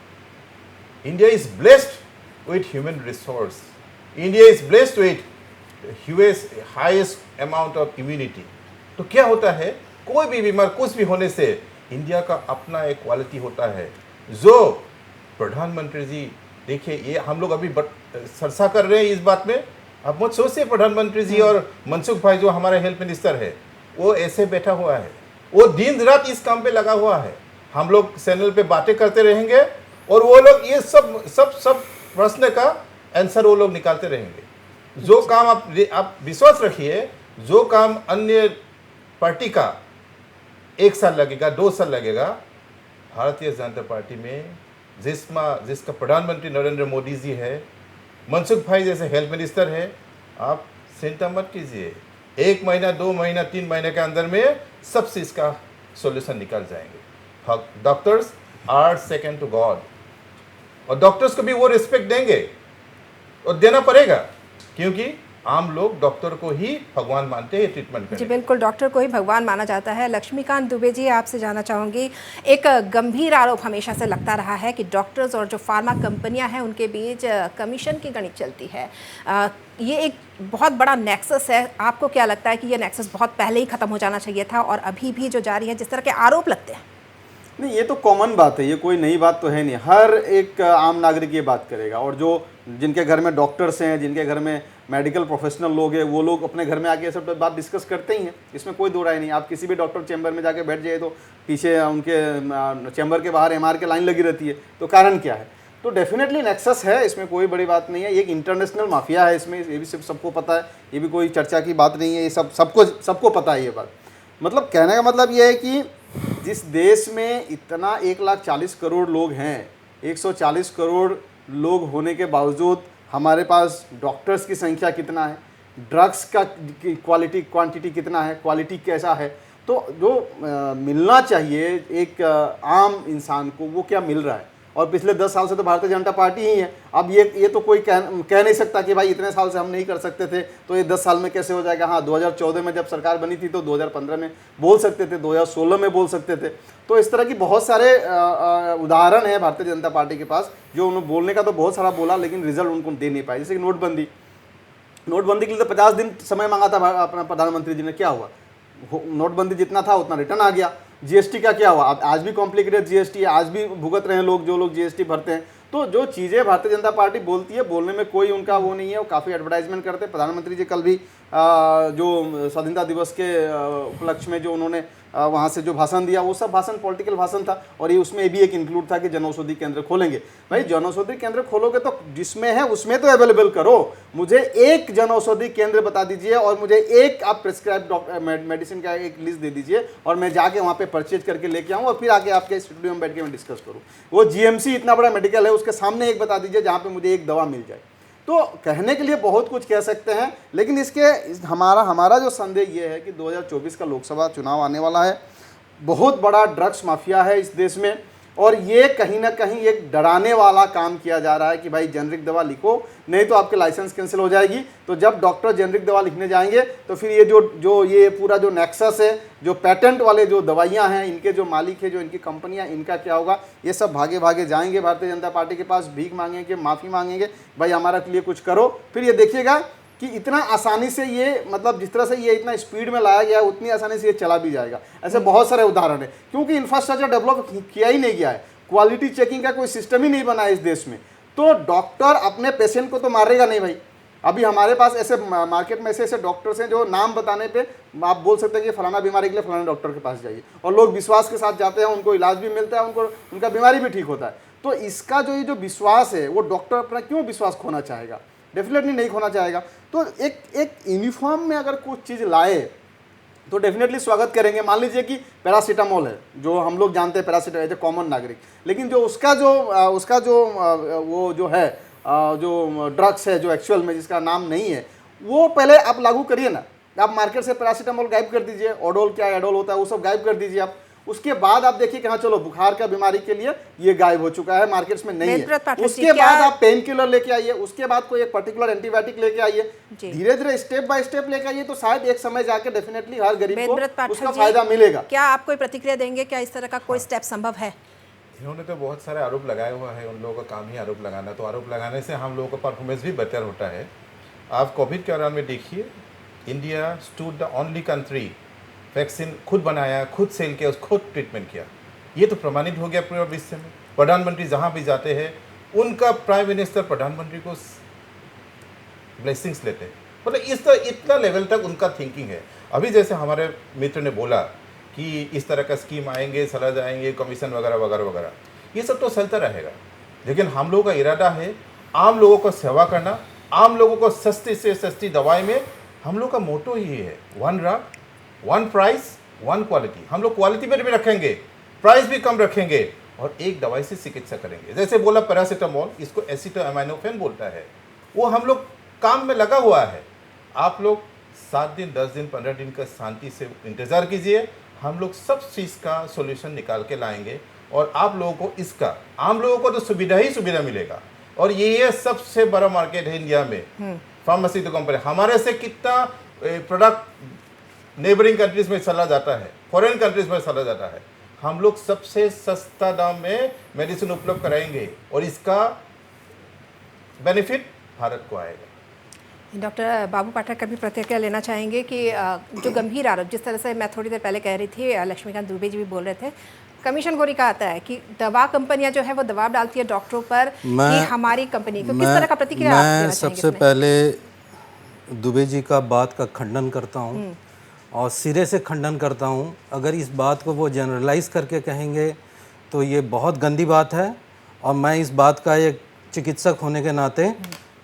India is blessed with human resource. India is blessed with highest amount of immunity. तो क्या होता है, कोई भी बीमार कुछ भी होने से इंडिया का अपना एक क्वालिटी होता है जो प्रधानमंत्री जी, देखिए ये हम लोग अभी चर्चा कर रहे हैं इस बात में। आप मत सोचिए प्रधानमंत्री जी और मनसुख भाई जो हमारे हेल्थ मिनिस्टर है, वो ऐसे बैठा हुआ है, वो दिन रात इस काम पे लगा हुआ है। हम लोग चैनल पे बातें करते रहेंगे और वो लोग ये सब प्रश्न का आंसर वो लोग निकालते रहेंगे। जो काम आप विश्वास रखिए, जो काम अन्य पार्टी का 1 साल लगेगा, 2 साल लगेगा, भारतीय जनता पार्टी में जिसका प्रधानमंत्री नरेंद्र मोदी जी है, मनसुख भाई जैसे हेल्थ मिनिस्टर है, आप चिंता मत कीजिए। 1 महीना, 2 महीना, 3 महीने के अंदर में सब चीज़ का सॉल्यूशन निकल जाएंगे। Doctors are second to god, और डॉक्टर्स को भी वो रिस्पेक्ट देंगे और देना पड़ेगा, क्योंकि आम लोग डॉक्टर को ही भगवान मानते हैं ट्रीटमेंट करने। जी बिल्कुल, डॉक्टर को ही भगवान माना जाता है। लक्ष्मीकांत दुबे जी, आपसे जानना चाहूँगी, एक गंभीर आरोप हमेशा से लगता रहा है कि डॉक्टर्स और जो फार्मा कंपनियां हैं उनके बीच कमीशन की गणित चलती है। ये एक बहुत बड़ा नेक्सस है। आपको क्या लगता है कि ये नेक्सस बहुत पहले ही ख़त्म हो जाना चाहिए था और अभी भी जो जारी है, जिस तरह के आरोप लगते हैं? नहीं, ये तो कॉमन बात है, ये कोई नई बात तो है नहीं। हर एक आम नागरिक ये बात करेगा, और जो जिनके घर में डॉक्टर्स हैं, जिनके घर में मेडिकल प्रोफेशनल लोग हैं, वो लोग अपने घर में आके ये सब बात डिस्कस करते ही हैं। इसमें कोई दो राय नहीं। आप किसी भी डॉक्टर चैम्बर में जाके बैठ जाइए तो पीछे उनके चैम्बर के बाहर एमआर के लाइन लगी रहती है। तो कारण क्या है? तो डेफिनेटली नेक्सस है, इसमें कोई बड़ी बात नहीं है। ये एक इंटरनेशनल माफिया है इसमें, ये भी सिर्फ सबको पता है, ये भी कोई चर्चा की बात नहीं है, ये सबको पता है ये बात। मतलब कहने का मतलब ये है कि जिस देश में इतना 1,40,000,000 लोग हैं, 140 करोड़ लोग होने के बावजूद हमारे पास डॉक्टर्स की संख्या कितना है, ड्रग्स का क्वांटिटी कितना है, क्वालिटी कैसा है, तो जो मिलना चाहिए एक आम इंसान को वो क्या मिल रहा है। और पिछले 10 साल से तो भारतीय जनता पार्टी ही है। अब ये तो कोई कह नहीं सकता कि भाई इतने साल से हम नहीं कर सकते थे तो ये 10 साल में कैसे हो जाएगा। हाँ, 2014 में जब सरकार बनी थी तो 2015 में बोल सकते थे, 2016 में बोल सकते थे। तो इस तरह की बहुत सारे उदाहरण है भारतीय जनता पार्टी के पास, जो उन्होंने बोलने का तो बहुत सारा बोला लेकिन रिजल्ट उनको दे नहीं पाए। जैसे कि नोटबंदी के लिए तो 50 दिन समय मांगा था अपना प्रधानमंत्री जी ने, क्या हुआ? नोटबंदी जितना था उतना रिटर्न आ गया। जीएसटी का क्या हुआ? अब आज भी कॉम्प्लिकेटेड जीएसटी है, आज भी भुगत रहे हैं लोग, जो लोग जीएसटी भरते हैं। तो जो चीज़ें भारतीय जनता पार्टी बोलती है, बोलने में कोई उनका वो नहीं है, वो काफ़ी एडवर्टाइजमेंट करते हैं। प्रधानमंत्री जी कल भी जो स्वाधीनता दिवस के उपलक्ष्य में जो उन्होंने वहाँ से जो भाषण दिया, वो सब भाषण पॉलिटिकल भाषण था। और ये उसमें भी एक इंक्लूड था कि जनौषधि केंद्र खोलेंगे। भाई जनौषधि केंद्र खोलोगे तो जिसमें है उसमें तो अवेलेबल करो। मुझे एक जनौषधि केंद्र बता दीजिए और मुझे एक आप प्रिस्क्राइब मेडिसिन का एक लिस्ट दे दीजिए और मैं जाके वहाँ पे परचेज करके लेके आऊँ और फिर आके आपके स्टूडियो में बैठ के मैं डिस्कस करूँ। वो जीएमसी इतना बड़ा मेडिकल है, उसके सामने एक बता दीजिए जहाँ पे मुझे एक दवा मिल जाए। तो कहने के लिए बहुत कुछ कह सकते हैं, लेकिन हमारा जो संदेह ये है कि 2024 का लोकसभा चुनाव आने वाला है। बहुत बड़ा ड्रग्स माफिया है इस देश में और ये कहीं ना कहीं एक डराने वाला काम किया जा रहा है कि भाई जेनरिक दवा लिखो नहीं तो आपके लाइसेंस कैंसिल हो जाएगी। तो जब डॉक्टर जेनरिक दवा लिखने जाएंगे तो फिर ये ये पूरा जो नेक्सस है, जो पेटेंट वाले जो दवाइयां हैं, इनके जो मालिक है, जो इनकी कंपनियां, इनका क्या होगा? ये सब भागे भागे जाएंगे भारतीय जनता पार्टी के पास, भीख मांगेंगे, माफ़ी मांगेंगे, भाई हमारे लिए कुछ करो। फिर ये देखिएगा कि इतना आसानी से ये, मतलब जिस तरह से ये इतना स्पीड में लाया गया है उतनी आसानी से ये चला भी जाएगा। ऐसे बहुत सारे उदाहरण है, क्योंकि इंफ्रास्ट्रक्चर डेवलप किया ही नहीं गया है, क्वालिटी चेकिंग का कोई सिस्टम ही नहीं बना है इस देश में। तो डॉक्टर अपने पेशेंट को तो मारेगा नहीं भाई। अभी हमारे पास ऐसे मार्केट में ऐसे डॉक्टर्स हैं जो नाम बताने पे आप बोल सकते हैं कि फलाना बीमारी के लिए फलाना डॉक्टर के पास जाइए, और लोग विश्वास के साथ जाते हैं, उनको इलाज भी मिलता है, उनका बीमारी भी ठीक होता है। तो इसका जो ये जो विश्वास है, वो डॉक्टर अपना क्यों विश्वास खोना चाहेगा? डेफिनेटली नहीं खोना चाहेगा। तो एक यूनिफॉर्म में अगर कुछ चीज़ लाए तो डेफिनेटली स्वागत करेंगे। मान लीजिए कि पैरासीटामोल है, जो हम लोग जानते हैं पैरासीटामोल एज ए कॉमन नागरिक, लेकिन जो उसका जो वो जो है जो ड्रग्स है, जो एक्चुअल में जिसका नाम नहीं है, वो पहले आप लागू करिए ना। आप मार्केट से पैरासीटामोल गायब कर दीजिए, ओडोल क्या एडोल होता है वो सब गायब कर दीजिए आप। उसके बाद आप देखिए कि हाँ चलो बुखार का बीमारी के लिए ये गायब हो चुका है, मार्केट्स में नहीं है। उसके बाद आप पेन किलर लेके आइए, उसके बाद कोई एक पर्टिकुलर एंटीबायोटिक लेके आइए, धीरे धीरे स्टेप बाय स्टेप लेके आइए, तो शायद एक समय जाके डेफिनेटली हर गरीब को उसका फायदा मिलेगा। क्या आप कोई प्रतिक्रिया देंगे? क्या इस तरह का कोई स्टेप संभव है? इन्होंने तो बहुत सारे आरोप लगाए हुआ है, उन लोगों का काम ही आरोप लगाना, तो आरोप लगाने से हम लोगों का परफॉर्मेंस भी बेहतर होता है। आप कोविड के दौरान में देखिए, India stood the only country, vaccine खुद बनाया, खुद सेल किया, खुद ट्रीटमेंट किया। ये तो प्रमाणित हो गया पूरे विश्व में। प्रधानमंत्री जहाँ भी जाते हैं उनका प्राइम मिनिस्टर प्रधानमंत्री को ब्लेसिंग्स लेते हैं। मतलब इतना लेवल तक उनका थिंकिंग है। अभी जैसे हमारे मित्र ने बोला कि इस तरह का स्कीम आएंगे, सलाह जाएंगे, कमीशन वगैरह वगैरह वगैरह, ये सब तो चलता रहेगा, लेकिन हम लोगों का इरादा है आम लोगों को सेवा करना, आम लोगों को सस्ती से सस्ती दवाई में। हम लोग का मोटो ही है, one drug one price one quality. हम लोग क्वालिटी पर भी रखेंगे, प्राइस भी कम रखेंगे और एक दवाई से चिकित्सा करेंगे। जैसे बोला पैरासीटामोल, इसको एसिटामिनोफेन बोलता है, वो हम लोग काम में लगा हुआ है। आप लोग 7 दिन 10 दिन 15 दिन का शांति से इंतज़ार कीजिए, हम लोग सब चीज़ का सॉल्यूशन निकाल के लाएंगे और आप लोगों को इसका, आम लोगों को तो सुविधा ही सुविधा मिलेगा। और ये सबसे बड़ा मार्केट है इंडिया में फार्मास्यूटिकल कंपनी। हमारे से कितना प्रोडक्ट नेबरिंग कंट्रीज में चला जाता है, फॉरेन कंट्रीज में चला जाता है। हम लोग सबसे सस्ता दाम में मेडिसिन उपलब्ध कराएंगे और इसका बेनिफिट भारत को आएगा। डॉक्टर बाबू पाठक का भी प्रतिक्रिया लेना चाहेंगे कि जो गंभीर आरोप, जिस तरह से मैं थोड़ी देर पहले कह रही थी, लक्ष्मीकांत दुबे जी भी बोल रहे थे, कमीशन खोरी का आता है कि दवा कंपनियां जो है वो दबाव डालती है डॉक्टरों पर कि हमारी कंपनी को, किस तरह का प्रतिक्रिया आप देना चाहेंगे? सबसे पहले दुबे जी का बात का खंडन करता हूँ और सिरे से खंडन करता हूँ। अगर इस बात को वो जनरलाइज करके कहेंगे तो ये बहुत गंदी बात है और मैं इस बात का एक चिकित्सक होने के नाते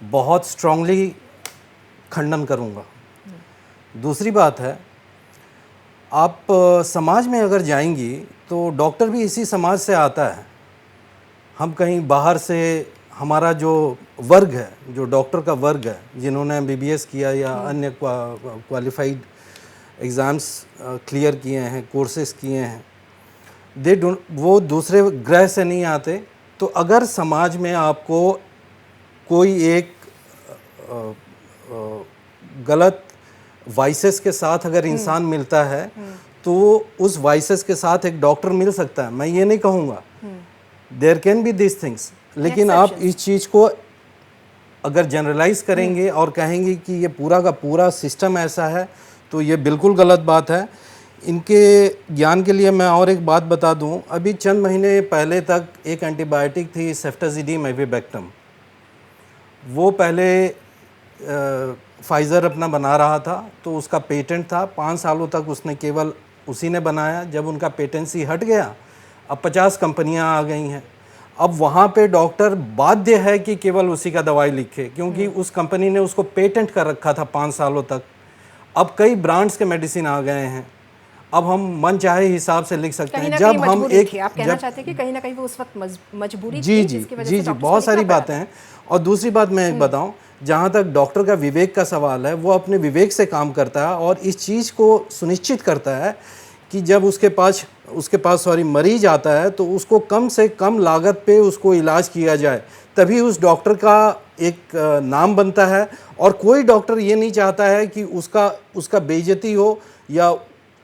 बहुत स्ट्रांगली खंडन करूँगा। दूसरी बात है, आप समाज में अगर जाएंगी तो डॉक्टर भी इसी समाज से आता है। हम कहीं बाहर से, हमारा जो वर्ग है, जो डॉक्टर का वर्ग है, जिन्होंने MBBS किया या अन्य क्वालिफाइड एग्ज़ाम्स क्लियर किए हैं, कोर्सेज किए हैं, वो दूसरे ग्रह से नहीं आते। तो अगर समाज में आपको कोई एक गलत वाइसेस के साथ अगर इंसान मिलता है तो उस वाइसेस के साथ एक डॉक्टर मिल सकता है। मैं ये नहीं कहूँगा, there can be this things, लेकिन आप इस चीज़ को अगर जनरलाइज करेंगे और कहेंगे कि ये पूरा का पूरा सिस्टम ऐसा है तो ये बिल्कुल गलत बात है। इनके ज्ञान के लिए मैं और एक बात बता दूं, अभी चंद महीने पहले तक एक एंटीबायोटिक थी सेफ्टाजिडिम एविबैक्टम, वो पहले फाइज़र अपना बना रहा था तो उसका पेटेंट था, 5 सालों तक उसने केवल उसी ने बनाया। जब उनका पेटेंसी हट गया, अब 50 कंपनियां आ गई हैं। अब वहाँ पे डॉक्टर बाध्य है कि केवल उसी का दवाई लिखे, क्योंकि उस कंपनी ने उसको पेटेंट कर रखा था 5 सालों तक। अब कई ब्रांड्स के मेडिसिन आ गए हैं, अब हम मन चाहे हिसाब से लिख सकते हैं। जब हम एक आप कहना चाहते हैं कि कहीं ना कहीं वो उस वक्त मजबूरी जी थी, जी जिसकी वजह जी से जी डॉक्टर्स बहुत को सारी लिखना बातें हैं। और दूसरी बात मैं एक बताऊं, जहाँ तक डॉक्टर का विवेक का सवाल है, वो अपने विवेक से काम करता है और इस चीज़ को सुनिश्चित करता है कि जब उसके पास मरीज आता है तो उसको कम से कम लागत पे उसको इलाज किया जाए, तभी उस डॉक्टर का एक नाम बनता है। और कोई डॉक्टर ये नहीं चाहता है कि उसका बेइज्जती हो, या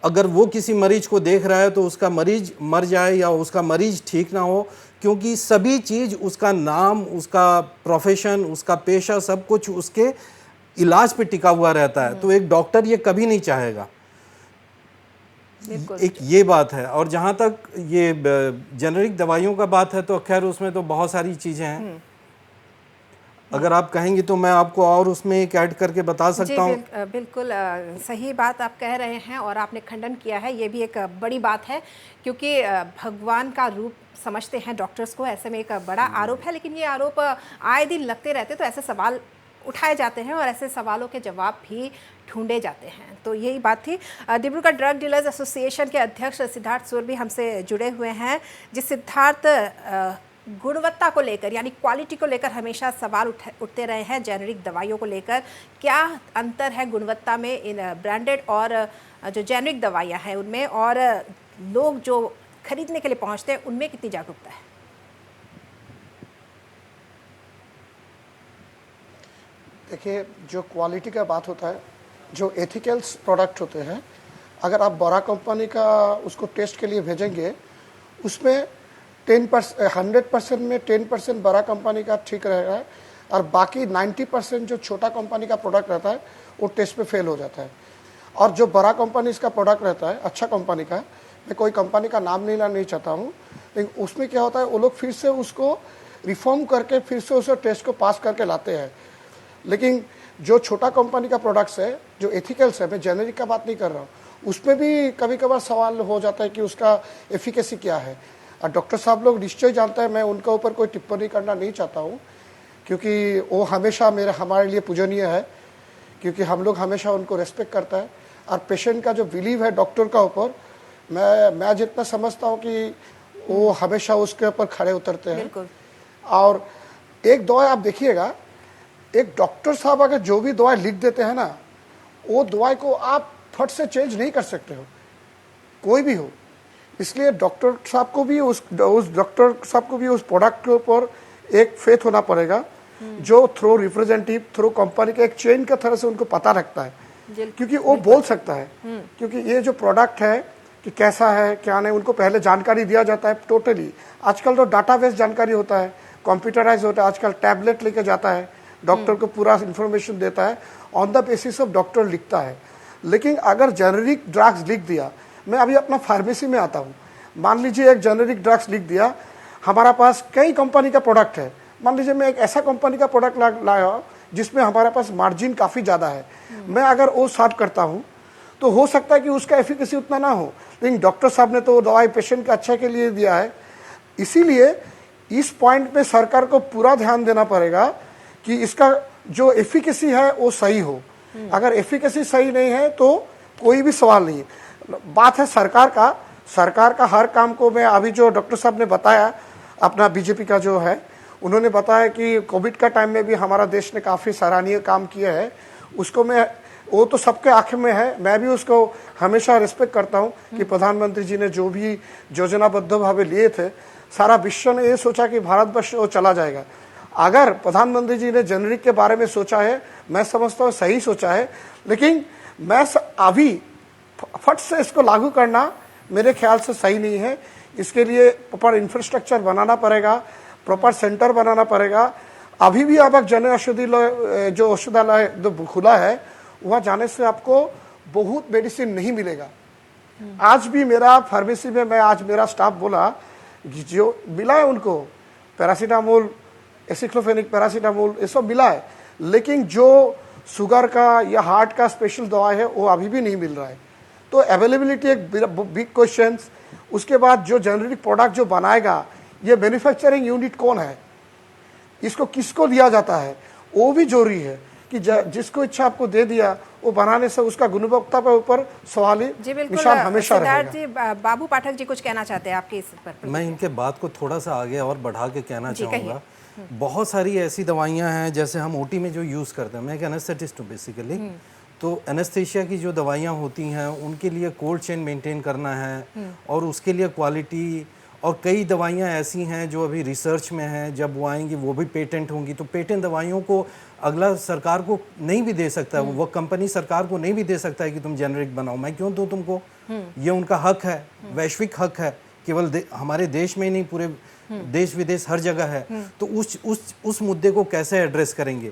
अगर वो किसी मरीज को देख रहा है तो उसका मरीज मर जाए या उसका मरीज ठीक ना हो, क्योंकि सभी चीज़, उसका नाम, उसका प्रोफेशन, उसका पेशा, सब कुछ उसके इलाज पे टिका हुआ रहता है। तो एक डॉक्टर ये कभी नहीं चाहेगा। एक ये बात है। और जहाँ तक ये जेनरिक दवाइयों का बात है तो खैर उसमें तो बहुत सारी चीज़ें हैं, अगर आप कहेंगे तो मैं आपको और उसमें एक ऐड करके बता सकता हूँ। बिल्कुल सही बात आप कह रहे हैं और आपने खंडन किया है, ये भी एक बड़ी बात है, क्योंकि भगवान का रूप समझते हैं डॉक्टर्स को। ऐसे में एक बड़ा आरोप है, लेकिन ये आरोप आए दिन लगते रहते, तो ऐसे सवाल उठाए जाते हैं और ऐसे सवालों के जवाब भी ढूंढे जाते हैं। तो यही बात थी। डिब्रूगढ़ ड्रग डीलर्स एसोसिएशन के अध्यक्ष सिद्धार्थ सुरभि हमसे जुड़े हुए हैं। जिस सिद्धार्थ, गुणवत्ता को लेकर यानी क्वालिटी को लेकर हमेशा सवाल उठते रहे हैं जेनरिक दवाइयों को लेकर, क्या अंतर है गुणवत्ता में इन ब्रांडेड और जो जेनरिक दवाइयाँ हैं उनमें, और लोग जो खरीदने के लिए पहुँचते हैं उनमें कितनी जागरूकता है? देखिए, जो क्वालिटी का बात होता है, जो एथिकल्स प्रोडक्ट होते हैं, अगर आप बड़ा कंपनी का उसको टेस्ट के लिए भेजेंगे, उसमें 100% में 10% बड़ा कंपनी का ठीक रहेगा और बाकी 90% जो छोटा कंपनी का प्रोडक्ट रहता है वो टेस्ट पे फेल हो जाता है। और जो बड़ा कंपनी इसका प्रोडक्ट रहता है, अच्छा कंपनी का, मैं कोई कंपनी का नाम नहीं चाहता हूँ, लेकिन उसमें क्या होता है, वो लोग फिर से उसको रिफॉर्म करके फिर से उसे टेस्ट को पास करके लाते हैं। लेकिन जो छोटा कंपनी का प्रोडक्ट्स है, जो एथिकल्स है, मैं जेनेरिक का बात नहीं कर रहा हूँ, उसमें भी कभी कभार सवाल हो जाता है कि उसका एफिकेसी क्या है। और डॉक्टर साहब लोग निश्चय जानते हैं, मैं उनके ऊपर कोई टिप्पणी करना नहीं चाहता हूँ, क्योंकि वो हमेशा हमारे लिए पूजनीय है, क्योंकि हम लोग हमेशा उनको रेस्पेक्ट करता है। और पेशेंट का जो बिलीव है डॉक्टर का ऊपर, मैं जितना समझता हूँ कि वो हमेशा उसके ऊपर खड़े उतरते हैं। और एक दवा आप देखिएगा, एक डॉक्टर साहब अगर जो भी दवाई लिख देते हैं ना, वो दवाई को आप फट से चेंज नहीं कर सकते हो, कोई भी हो। इसलिए डॉक्टर साहब को भी उस डॉक्टर साहब को भी उस प्रोडक्ट के ऊपर एक फेथ होना पड़ेगा, जो थ्रू रिप्रेजेंटेटिव, थ्रू कंपनी के एक चेन के तरह से उनको पता रखता है, क्योंकि वो बोल सकता है, क्योंकि ये जो प्रोडक्ट है कि कैसा है क्या नहीं, उनको पहले जानकारी दिया जाता है टोटली। आजकल तो डाटाबेस जानकारी होता है, कंप्यूटराइज होता है, आजकल टैबलेट लेके जाता है, डॉक्टर को पूरा इंफॉर्मेशन देता है, on the basis of doctor लिखता है। लेकिन अगर जेनेरिक ड्रग्स लिख दिया, मैं अभी अपना फार्मेसी में आता हूँ, मान लीजिए एक जेनेरिक ड्रग्स लिख दिया, हमारा पास कई कंपनी का प्रोडक्ट है, मान लीजिए मैं एक ऐसा कंपनी का प्रोडक्ट लाया जिसमें हमारे पास मार्जिन काफ़ी ज़्यादा है, मैं अगर वो स्टार्ट करता हूँ तो हो सकता है कि उसका एफिकेसी उतना ना हो, लेकिन डॉक्टर साहब ने तो दवाई पेशेंट के अच्छे के लिए दिया है। इसीलिए इस पॉइंट पे सरकार को पूरा ध्यान देना पड़ेगा कि इसका जो एफिकेसी है वो सही हो। अगर एफिकेसी सही नहीं है तो कोई भी सवाल नहीं है। बात है सरकार का हर काम को मैं अभी जो डॉक्टर साहब ने बताया अपना बीजेपी का जो है, उन्होंने बताया कि कोविड का टाइम में भी हमारा देश ने काफ़ी सराहनीय काम किया है, उसको मैं, वो तो सबके आंखें में है, मैं भी उसको हमेशा रिस्पेक्ट करता हूँ कि प्रधानमंत्री जी ने जो भी योजनाबद्ध भावे लिए थे, सारा विश्व ने ये सोचा कि भारतवर्ष वो चला जाएगा। अगर प्रधानमंत्री जी ने जेनरिक के बारे में सोचा है, मैं समझता हूँ सही सोचा है, लेकिन मैं अभी फट से इसको लागू करना मेरे ख्याल से सही नहीं है। इसके लिए प्रॉपर इंफ्रास्ट्रक्चर बनाना पड़ेगा, प्रॉपर सेंटर बनाना पड़ेगा। अभी भी अब जन औषधि जो औषधालय जो खुला है, वहाँ जाने से आपको बहुत मेडिसिन नहीं मिलेगा। आज भी मेरा फार्मेसी में, मैं आज मेरा स्टाफ बोला जो मिला है उनको पैरासीटामोल, एसिक्लोफेनिक पैरासीटामोल, ये सब मिला है, लेकिन जो शुगर का या हार्ट का स्पेशल दवा है वो अभी भी नहीं मिल रहा है। तो अवेलेबिलिटी एक बिग क्वेश्चन। उसके बाद जो जेनरिक प्रोडक्ट जो बनाएगा, ये मैन्युफैक्चरिंग यूनिट कौन है, इसको किसको दिया जाता है, वो भी जरूरी है कि जिसको इच्छा आपको दे दिया, वो बनाने से उसका गुणवत्ता पर ऊपर सवाली निशान हमेशा रहेगा। जी, बाबू पाठक जी कुछ कहना चाहते हैं आपके इस पर? मैं इनके बात को थोड़ा सा आगे और बढ़ा के कहना चाहूँगा। बहुत सारी ऐसी दवाइयाँ हैं जैसे हम ओटी में जो यूज़ करते हैं, मैं एक एनेस्थेटिस्ट हूँ बेसिकली, तो एनेस्थेशिया की जो दवाइयाँ होती हैं उनके लिए कोल्ड चेन मेंटेन करना है और उसके लिए क्वालिटी, और कई दवाइयाँ ऐसी हैं जो अभी रिसर्च में हैं, जब वो आएंगी वो भी पेटेंट होंगी। तो पेटेंट दवाइयों को अगला सरकार को नहीं भी दे सकता है, वो कंपनी सरकार को नहीं भी दे सकता है कि तुम जेनरिक बनाओ। मैं क्यों दूँ तुमको? ये उनका हक है, वैश्विक हक है, केवल हमारे देश में ही नहीं, पूरे देश विदेश हर जगह है। तो उस मुद्दे को कैसे एड्रेस करेंगे?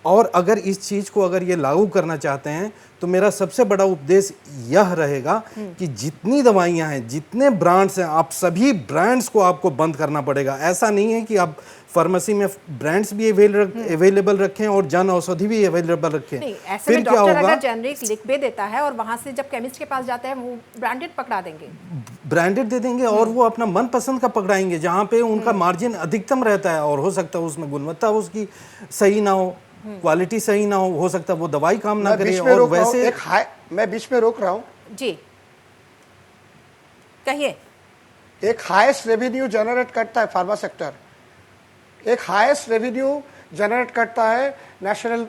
और अगर इस चीज़ को अगर ये लागू करना चाहते हैं तो मेरा सबसे बड़ा उपदेश यह रहेगा कि जितनी दवाइयां हैं, जितने ब्रांड्स हैं, आप सभी ब्रांड्स को आपको बंद करना पड़ेगा। ऐसा नहीं है कि आप फार्मेसी में ब्रांड्स भी अवेलेबल रखें और जन औषधि भी अवेलेबल रखें। ऐसे में डॉक्टर अगर जेनरिक लिख भी देता है और वहां से जब केमिस्ट के पास जाता है वो ब्रांडेड पकड़ा देंगे, ब्रांडेड दे देंगे और वो अपना मनपसंद का पकड़ाएंगे जहाँ पे उनका मार्जिन अधिकतम रहता है, और हो सकता है उसमें गुणवत्ता उसकी सही ना हो, क्वालिटी सही ना हो सकता है वो दवाई काम ना करे। और वैसे मैं बीच में रोक रहा हूँ जी, कहिए। एक हाईएस्ट रेवेन्यू जनरेट करता है फार्मा सेक्टर, एक हाईएस्ट रेवेन्यू जनरेट करता है नेशनल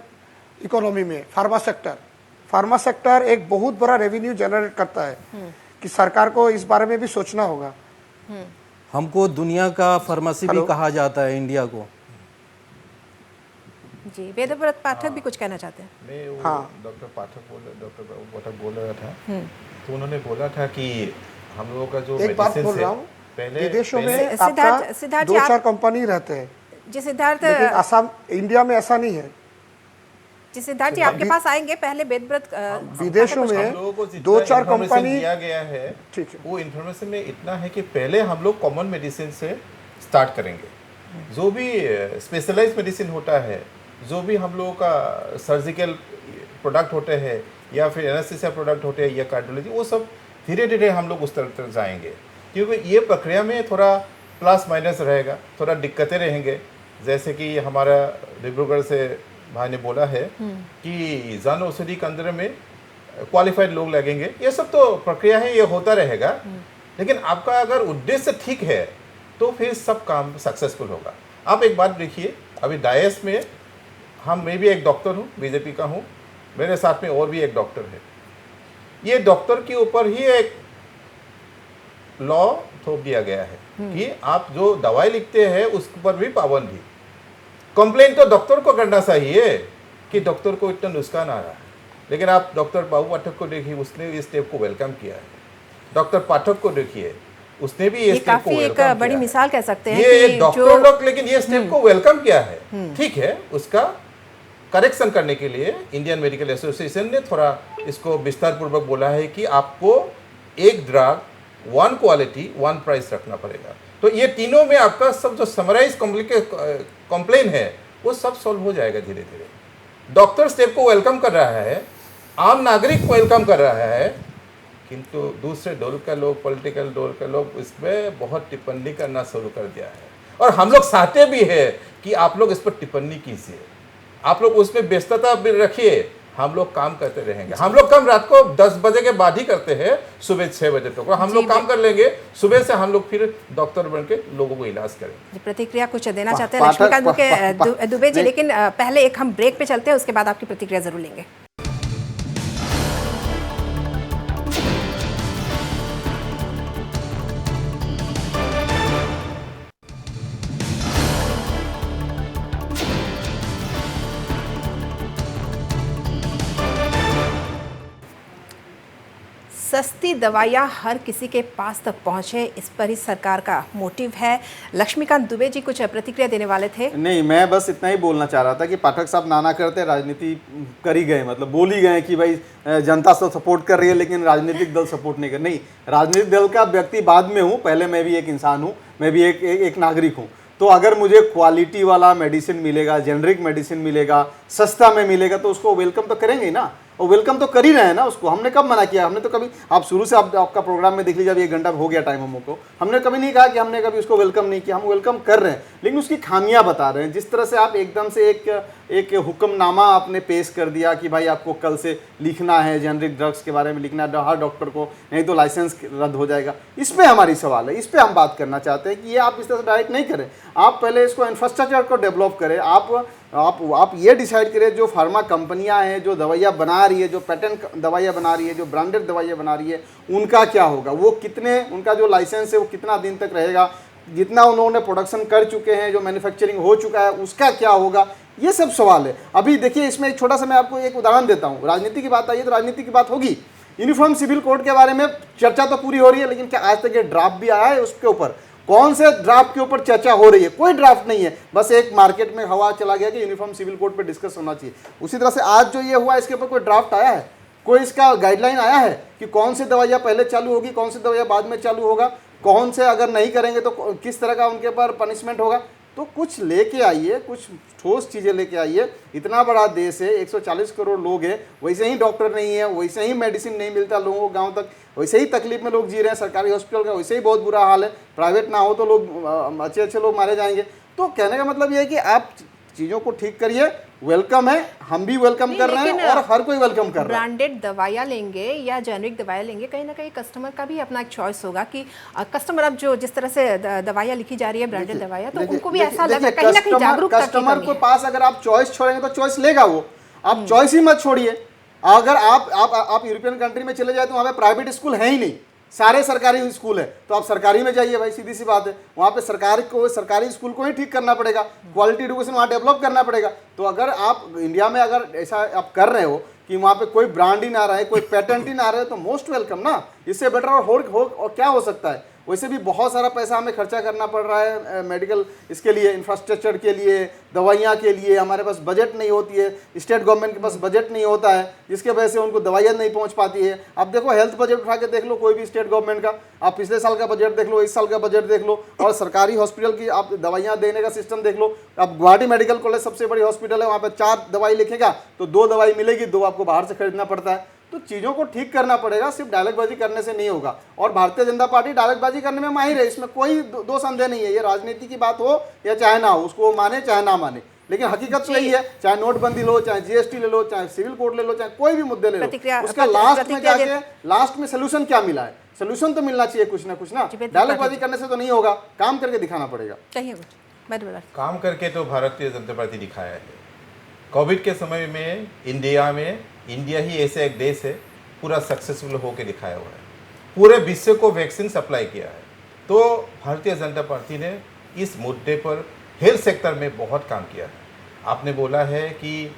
इकोनॉमी में फार्मा सेक्टर एक बहुत बड़ा रेवेन्यू जनरेट करता है कि सरकार को इस बारे में भी सोचना होगा। हमको दुनिया का फार्मेसी भी कहा जाता है, इंडिया को। जी, वेदव्रत पाठक भी कुछ कहना चाहते हैं। मैं डॉक्टर पाठक बोल रहा था, तो उन्होंने बोला था कि हम लोगों का जो एक बात बोल रहा हूँ, विदेशों में आपका 2-4 कंपनी रहते हैं जी सिद्धार्थ, लेकिन असम इंडिया में ऐसा नहीं है। जी सिद्धार्थ जी, आपके पास आएंगे, पहले वेदव्रत विदेशों में 2-4 कंपनी दिया गया है, ठीक है। वो इन्फॉर्मेशन में इतना है कि पहले हम लोग कॉमन मेडिसिन से स्टार्ट करेंगे। जो भी स्पेशलाइज्ड मेडिसिन होता है, जो भी हम लोगों का सर्जिकल प्रोडक्ट होते हैं या फिर एनेस्थीसिया प्रोडक्ट होते हैं या कार्डियोलॉजी, वो सब धीरे धीरे हम लोग उस तरफ जाएंगे, क्योंकि ये प्रक्रिया में थोड़ा प्लस माइनस रहेगा, थोड़ा दिक्कतें रहेंगे। जैसे कि हमारा डिब्रूगढ़ से भाई ने बोला है कि जन औषधि केंद्र में क्वालिफाइड लोग लगेंगे, ये सब तो प्रक्रिया है, ये होता रहेगा। लेकिन आपका अगर उद्देश्य ठीक है तो फिर सब काम सक्सेसफुल होगा। आप एक बात देखिए, अभी डायस में मैं भी एक डॉक्टर हूँ, बीजेपी का हूँ, मेरे साथ में और भी एक डॉक्टर है। ये डॉक्टर के ऊपर ही एक लॉ थोप दिया गया है कि आप जो दवाई लिखते हैं उस पर भी पाबंदी। कंप्लेंट तो डॉक्टर को करना चाहिए कि डॉक्टर को इतना नुकसान आ रहा है, लेकिन आप डॉक्टर बाबू पाठक को देखिए, उसने इस स्टेप को वेलकम किया है। डॉक्टर पाठक को देखिए, उसने भी ये स्टेप को वेलकम किया है। बड़ी मिसाल कह सकते हैं ये डॉक्टर लोग, लेकिन ये स्टेप को वेलकम किया है। ठीक है, उसका करेक्शन करने के लिए इंडियन मेडिकल एसोसिएशन ने थोड़ा इसको विस्तार पूर्वक बोला है कि आपको एक ड्रग, 1 क्वालिटी 1 प्राइस रखना पड़ेगा। तो ये तीनों में आपका सब जो समराइज कंप्लेन है वो सब सॉल्व हो जाएगा धीरे धीरे। डॉक्टर स्टेप को वेलकम कर रहा है, आम नागरिक को वेलकम कर रहा है, किंतु दूसरे दल के लोग, पॉलिटिकल दल के लोग इसमें बहुत टिप्पणी करना शुरू कर दिया है। और हम लोग चाहते भी है कि आप लोग इस पर टिप्पणी कीजिए, आप लोग उसमें व्यस्तता भी रखिए, हम लोग काम करते रहेंगे। हम लोग काम रात को 10 बजे के बाद ही करते हैं, सुबह 6 बजे तक हम लोग काम कर लेंगे। सुबह से हम लोग फिर डॉक्टर बन के लोगों को इलाज करेंगे। प्रतिक्रिया कुछ देना चाहते हैं लक्ष्मीकांत दुबे जी, लेकिन पहले एक हम ब्रेक पे चलते हैं, उसके बाद आपकी प्रतिक्रिया जरूर लेंगे। सस्ती दवाइयाँ हर किसी के पास तक पहुँचे, इस पर ही सरकार का मोटिव है। लक्ष्मीकांत दुबे जी कुछ प्रतिक्रिया देने वाले थे। नहीं, मैं बस इतना ही बोलना चाह रहा था कि पाठक साहब नाना करते राजनीति कर ही गए, मतलब बोल ही गए कि भाई जनता तो सपोर्ट कर रही है लेकिन राजनीतिक दल सपोर्ट नहीं कर। नहीं, राजनीतिक दल का व्यक्ति बाद में हूँ, पहले मैं भी एक इंसान हूँ, मैं भी एक नागरिक हूँ। तो अगर मुझे क्वालिटी वाला मेडिसिन मिलेगा, जेनरिक मेडिसिन मिलेगा, सस्ता में मिलेगा, तो उसको वेलकम तो करेंगे ही ना, और वेलकम तो कर ही रहे हैं ना उसको। हमने कब मना किया? हमने तो कभी, आप शुरू से आपका प्रोग्राम में देख लीजिए, अभी 1 घंटा हो गया टाइम हमको, हमने कभी नहीं कहा कि हमने कभी उसको वेलकम नहीं किया। हम वेलकम कर रहे हैं, लेकिन उसकी खामियां बता रहे हैं। जिस तरह से आप एकदम से एक हुक्मनामा आपने पेश कर दिया कि भाई आपको कल से लिखना है, जेनरिक ड्रग्स के बारे में लिखना है हर डॉक्टर को, नहीं तो लाइसेंस रद्द हो जाएगा। इस पर हमारी सवाल है, इस पर हम बात करना चाहते हैं कि ये आप इस तरह से डायरेक्ट नहीं करें। आप पहले इसको इंफ्रास्ट्रक्चर को डेवलप करें। आप ये डिसाइड करें, जो फार्मा कंपनियां हैं, जो दवाइयाँ बना रही है, जो पेटेंट दवाइयाँ बना रही है, जो ब्रांडेड दवाइयाँ बना रही है, उनका क्या होगा? वो कितने, उनका जो लाइसेंस है वो कितना दिन तक रहेगा? जितना उन्होंने प्रोडक्शन कर चुके हैं, जो मैन्युफैक्चरिंग हो चुका है, उसका क्या होगा? ये सब सवाल है। अभी देखिए, इसमें एक छोटा सा मैं आपको एक उदाहरण देता हूँ। राजनीति की बात आई है तो राजनीति की बात होगी। यूनिफॉर्म सिविल कोड के बारे में चर्चा तो पूरी हो रही है, लेकिन क्या आज तक ये ड्राफ्ट भी आया है? उसके ऊपर कौन से ड्राफ्ट के ऊपर चर्चा हो रही है? कोई ड्राफ्ट नहीं है। बस एक मार्केट में हवा चला गया कि यूनिफॉर्म सिविल कोड पे डिस्कस होना चाहिए। उसी तरह से आज जो ये हुआ, इसके ऊपर कोई ड्राफ्ट आया है? कोई इसका गाइडलाइन आया है कि कौन सी दवाइयाँ पहले चालू होगी, कौन सी दवाइयाँ बाद में चालू होगा, कौन से अगर नहीं करेंगे तो किस तरह का उनके ऊपर पनिशमेंट होगा? तो कुछ लेके आइए, कुछ ठोस चीज़ें लेके आइए। इतना बड़ा देश है, 140 करोड़ लोग हैं, वैसे ही डॉक्टर नहीं है, वैसे ही मेडिसिन नहीं मिलता लोगों को गांव तक, वैसे ही तकलीफ में लोग जी रहे हैं। सरकारी हॉस्पिटल का वैसे ही बहुत बुरा हाल है, प्राइवेट ना हो तो लोग अच्छे लोग मारे जाएंगे। तो कहने का मतलब ये है कि आप चीज़ों को ठीक करिए। वेलकम है, हम भी वेलकम कर रहे हैं और हर कोई वेलकम कर रहा है। ब्रांडेड दवाइयाँ लेंगे या जेनरिक दवाइयाँ लेंगे, कहीं ना कहीं कस्टमर का भी अपना एक चॉइस होगा कि कस्टमर अब जो जिस तरह से दवाइयाँ लिखी जा रही है ब्रांडेड दवाइयाँ, तो उनको भी ऐसा लग रहा है कहीं ना कहीं जागरूकता की कस्टमर कमी के है। पास अगर आप चॉइस छोड़ेंगे तो चॉइस लेगा वो। आप चॉइस ही मत छोड़िए। अगर आप यूरोपियन कंट्री में चले जाए तो वहाँ पे प्राइवेट स्कूल है ही नहीं, सारे सरकारी स्कूल है, तो आप सरकारी में जाइए भाई, सीधी सी बात है। वहाँ पे सरकारी स्कूल को ही ठीक करना पड़ेगा, क्वालिटी एजुकेशन वहाँ डेवलप करना पड़ेगा। तो अगर आप इंडिया में अगर ऐसा आप कर रहे हो कि वहाँ पे कोई ब्रांड ही ना रहे, कोई पेटेंट ही ना रहे, तो मोस्ट वेलकम ना। इससे बेटर और क्या हो सकता है? वैसे भी बहुत सारा पैसा हमें खर्चा करना पड़ रहा है मेडिकल इसके लिए, इंफ्रास्ट्रक्चर के लिए, दवाइयाँ के लिए। हमारे पास बजट नहीं होती है, स्टेट गवर्नमेंट के पास बजट नहीं होता है, जिसके वजह से उनको दवाइयाँ नहीं पहुँच पाती है। अब देखो, हेल्थ बजट उठा के देख लो कोई भी स्टेट गवर्नमेंट का, आप पिछले साल का बजट देख लो, इस साल का बजट देख लो, और सरकारी हॉस्पिटल की आप दवाइयाँ देने का सिस्टम देख लो। अब गुवाहाटी मेडिकल कॉलेज सबसे बड़ी हॉस्पिटल है, वहाँ पर 4 दवाई लिखेगा तो 2 दवाई मिलेगी, 2 आपको बाहर से खरीदना पड़ता है। तो चीज़ों को ठीक करना पड़ेगा, सिर्फ डायलॉगबाजी करने से नहीं होगा। और भारतीय जनता पार्टी डायलॉगबाजी करने में माहिर है, इसमें कोई दो संदेह नहीं है। ये राजनीति की बात हो या चाहे ना हो, उसको माने चाहे ना माने, लेकिन हकीकत तो यही है। चाहे नोटबंदी लो, चाहे जीएसटी ले लो, चाहे सिविल कोड ले लो, चाहे कोई भी मुद्दे ले लो, उसका लास्ट में सोल्यूशन क्या मिला है? सोल्यूशन तो मिलना चाहिए कुछ ना कुछ ना। डायलॉगबाजी करने से तो नहीं होगा, काम करके दिखाना पड़ेगा। काम करके तो भारतीय जनता पार्टी दिखाया है। कोविड के समय में इंडिया ही ऐसे एक देश है पूरा सक्सेसफुल होकर दिखाया हुआ है, पूरे विश्व को वैक्सीन सप्लाई किया है। तो भारतीय जनता पार्टी ने इस मुद्दे पर हेल्थ सेक्टर में बहुत काम किया है। आपने बोला है कि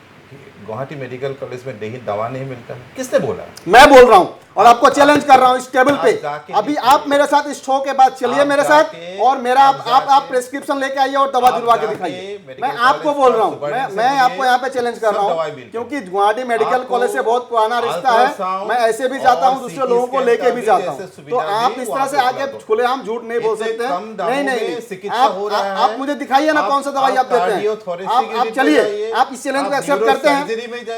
गुवाहाटी मेडिकल कॉलेज में दवा नहीं मिलता है, किसने बोला? मैं बोल रहा हूँ और आपको चैलेंज कर रहा हूँ इस टेबल पे। अभी आप मेरे साथ इस शो के बाद चलिए मेरे साथ, और मेरा आप प्रेस्क्रिप्शन लेके आइए और दवा दिलवा के दिखाइए। मैं आपको बोल रहा हूँ, मैं आपको यहाँ पे चैलेंज कर रहा हूँ, क्योंकि गुवाहाटी मेडिकल कॉलेज से बहुत पुराना रिश्ता है। मैं ऐसे भी जाता हूँ, दूसरे लोगों को लेके भी जाता हूँ। तो आप इस तरह से आके खुलेआम झूठ नहीं बोल सकते। नहीं, आप मुझे दिखाइए ना कौन सा दवाई आप देते हैं। आप चलिए, आप इस चैलेंज को एक्सेप्ट करते हैं?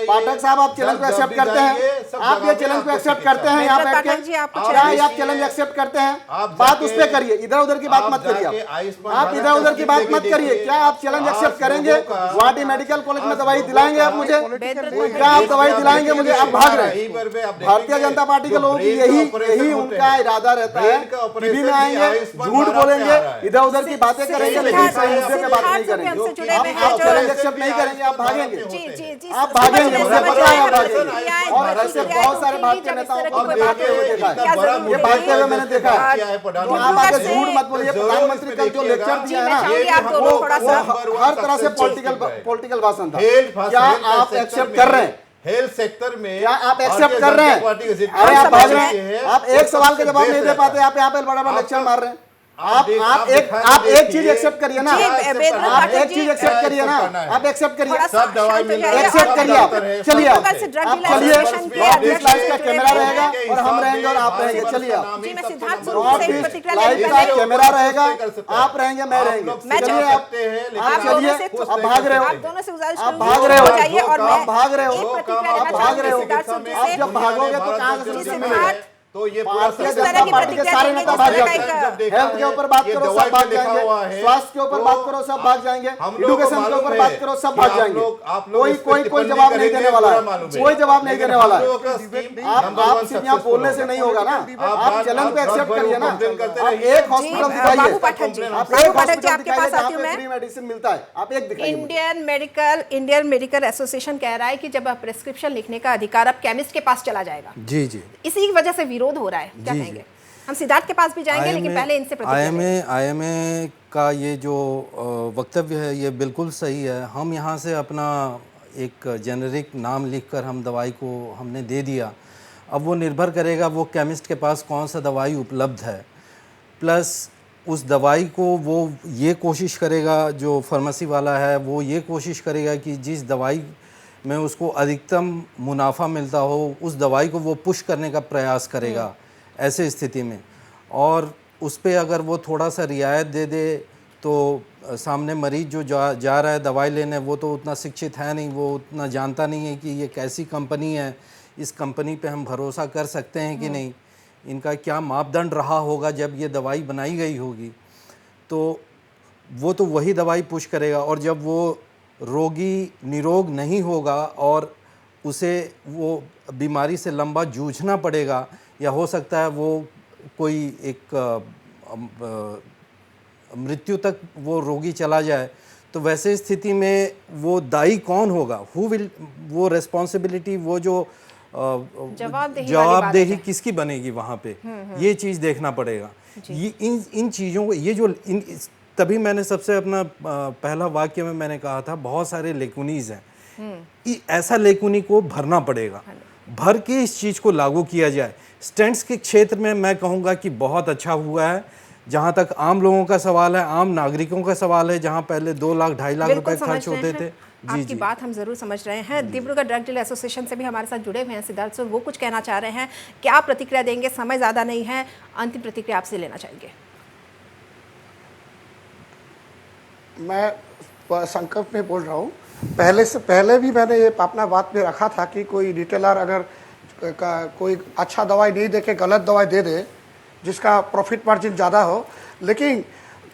पाठक साहब, आप चैलेंज को एक्सेप्ट करते हैं? आप ये चैलेंज को एक्सेप्ट करते हैं? करते हैं यहाँ मेजर बैठ पाठक जी, के? आपको क्या challenge आप चैलेंज एक्सेप्ट करते हैं? आप बात जाके- उस पर करिए, इधर उधर की बात आप मत करिए जाके आप आयुष्मान आप भारत इधर उधर का की बात स्कीम मत करिए। देखिए। क्या आप चैलेंज आज एक्सेप्ट करेंगे? लोगों का- गुवाहाटी मेडिकल कॉलेज में आज दवाई लोगों दिलाएंगे का- आप मुझे? बेहतर क्या आप दवाई दिलाएंगे मुझे? आप भाग रहे यहीं पर भी हैं। आप भारतीय देखेंगे, जनता पार्टी के जो लोगों की ब्रेन का यही ऑपरेशन यही होते उनका हैं, इरादा रहता है। ब्रेन का ऑपरेशन टीवी में भी आएंगे, आयुष्मान झूठ भारत बोलेंगे, से आ रहा है। इधर उधर की बातें करेंगे, लेकिन सिद्धार्थ सही मुद्दे पे बात नहीं सिद्धार्थ करेंगे। हमसे जुड़े आप हुए हैं जो चैलेंज एक्सेप्ट नहीं करेंगे, आप भागेंगे। जी जी जी आप भागेंगे, मुझे पता है आप भागेंगे। प्रतिक्रियाएं- और ऐसे बहुत सारे भारतीय जब इस नेताओं तरह को की कोई अब बात भागते हुए देखिए, देखा इतना है। बड़ा जरूरी ये है? भागते हुए मैंने देखा है। किया है तो प्रधानमंत्री आप आके से- झूठ मत बोलिए। तो जरूर प्रधानमंत्री इसमें कल जो देखिएगा। लेक्चर जी, दिया है मैं ना, चाहूंगी आप वो- दोनों थोड़ा वो सा नंबर हर वन तरह से सक्सेस चल रहा है। पॉलिटिकल भाषण था। हेल्थ क्या आप एक्सेप्ट कर रहे हैं? हेल्थ सेक्टर में क्या आप भारतीय एक्सेप्ट कर रहे जनता हैं? पार्टी का जितना अरे आप भाग समझ रहे है, हैं। आप वो एक सवाल के सबसे जवाब नहीं बेस्ट दे पाते, रहता आप यहाँ पे बड़ा बड़ा आपका- लेक्चर मार रहे हैं। आप देख- आप एक देखिए, चीज एक्सेप्ट करिए ना। जी, बेदर आप पाठक एक जी, चीज एक्सेप्ट करिए ना। करना है। आप एक्सेप्ट करिए। थोड़ा सा सब दवाई शांत हो मिल जाइए। रही है, एक्सेप्ट सब करिए आप। डॉक्टर है, सब चलिए आप। लोकल से ड्रग आप डीलर चलिए। एसोसिएशन के नॉर्थ ईस्ट अध्यक्ष लाइफ का जुड़े कैमरा हुए रहेगा हैं। और हम रहेंगे और आप रहेंगे। चलिए आप। जी, मैं सिद्धार्थ नॉर्थ स्वरूप से एक ईस्ट प्रतिक्रिया लाइफ लेने का पहले कैमरा रहेगा, सकते हैं। आप रहेंगे, मैं आप रहेंगे। लोग मैं चलिए जा आप सकते हैं, लेकिन आप दोनों चलिए। से आप भाग रहे हो। आप दोनों से गुजारिश आप करूंगी, भाग रहे हो। हो जाइए और आप मैं भाग रहे हो। एक प्रतिक्रिया आप लेना भाग रहे हो। चाहूंगी सिद्धार्थ स्वरूप आप से। जब भागोगे तो कहाँ से जल्दी जल्दी मिलेगा। सिद्धार्थ तो ये पूरा भारतीय इस सक्सेस तरह जनता की पार्टी के प्रतिक्रिया सारे देंगे नेता जिस भाग तरह जाते का हैं। एक देखा हेल्थ के है, ऊपर बात ये करो सब दवाई भाग पे लिखा हुआ जाएंगे, है, स्वास्थ्य के ऊपर तो बात करो सब भाग जाएंगे, हम लोगों को एजुकेशन के मालूम ऊपर है बात करो सब कि भाग आप जाएंगे। लोग कोई इस पे कोई टिप्पणी जवाब नहीं करेंगे, देने वाला पूरा है। मालूम है। कोई जवाब नहीं लेकिन देने वाला हम है। लोगों का स्कीम आप नंबर वन सिर्फ यहाँ सक्सेसफुल बोलने से होगा। नहीं होगा ना। आप चैलेंज को एक्सेप्ट करिए ना। आप एक जी, हॉस्पिटल बाबू दिखाइए। पाठक जी, आप बाबू एक पाठक जी, हॉस्पिटल आपके दिखाइए पास जहाँ आती हूँ पे मैं। फ्री मेडिसिन मिलता है। आप एक दिखाइए मुझे। इंडियन मेडिकल एसोसिएशन कह रहा है कि जब प्रिस्क्रिप्शन लिखने का अधिकार अब केमिस्ट के पास चला जाएगा, जी जी। इसी की वजह से विरोध हो रहा है, क्या जी, कहेंगे? हम सिद्धार्थ के पास भी जाएंगे, लेकिन पहले इनसे प्रतिक्रिया लेंगे। आईएमए का ये जो वक्तव्य है ये बिल्कुल सही है। हम यहाँ से अपना एक जेनेरिक नाम लिखकर हम दवाई को हमने दे दिया। अब वो निर्भर करेगा वो केमिस्ट के पास कौन सा दवाई उपलब्ध है, प्लस उस दवाई को वो ये कोशिश करेगा, जो फार्मेसी वाला है वो ये कोशिश करेगा कि जिस दवाई में उसको अधिकतम मुनाफा मिलता हो उस दवाई को वो पुश करने का प्रयास करेगा ऐसे स्थिति में। और उस पे अगर वो थोड़ा सा रियायत दे दे तो सामने मरीज जो जा रहा है दवाई लेने, वो तो उतना शिक्षित है नहीं, वो उतना जानता नहीं है कि ये कैसी कंपनी है, इस कंपनी पे हम भरोसा कर सकते हैं कि नहीं, इनका क्या मापदंड रहा होगा जब ये दवाई बनाई गई होगी। तो वो तो वही दवाई पुश करेगा। और जब वो रोगी निरोग नहीं होगा और उसे वो बीमारी से लंबा जूझना पड़ेगा, या हो सकता है वो कोई एक मृत्यु तक वो रोगी चला जाए, तो वैसे स्थिति में वो दायी कौन होगा, हु विल, वो रेस्पॉन्सिबिलिटी, वो जो जवाबदेही किसकी बनेगी वहाँ पे, ये चीज़ देखना पड़ेगा। ये इन चीज़ों को, ये जो तभी मैंने सबसे अपना पहला वाक्य में मैंने कहा था बहुत सारे लेकुनीज हैं, ऐसा लेकुनी को भरना पड़ेगा, भर के इस चीज़ को लागू किया जाए। स्टेंट्स के क्षेत्र में मैं कहूँगा कि बहुत अच्छा हुआ है। जहाँ तक आम लोगों का सवाल है, आम नागरिकों का सवाल है, जहाँ पहले 2 लाख 2.5 लाख रुपए खर्च होते थे। जी आपकी बात हम जरूर समझ रहे हैं। डिब्रूगढ़ ड्रग डीलर एसोसिएशन से भी हमारे साथ जुड़े हुए हैं सिद्धार्थ सर, वो कुछ कहना चाह रहे हैं। क्या प्रतिक्रिया देंगे? समय ज़्यादा नहीं है, अंतिम प्रतिक्रिया आपसे लेना चाहेंगे। मैं संकल्प में बोल रहा हूँ। पहले भी मैंने ये अपना बात में रखा था कि कोई रिटेलर अगर कोई अच्छा दवाई नहीं दे के गलत दवाई दे दे जिसका प्रॉफिट मार्जिन ज़्यादा हो, लेकिन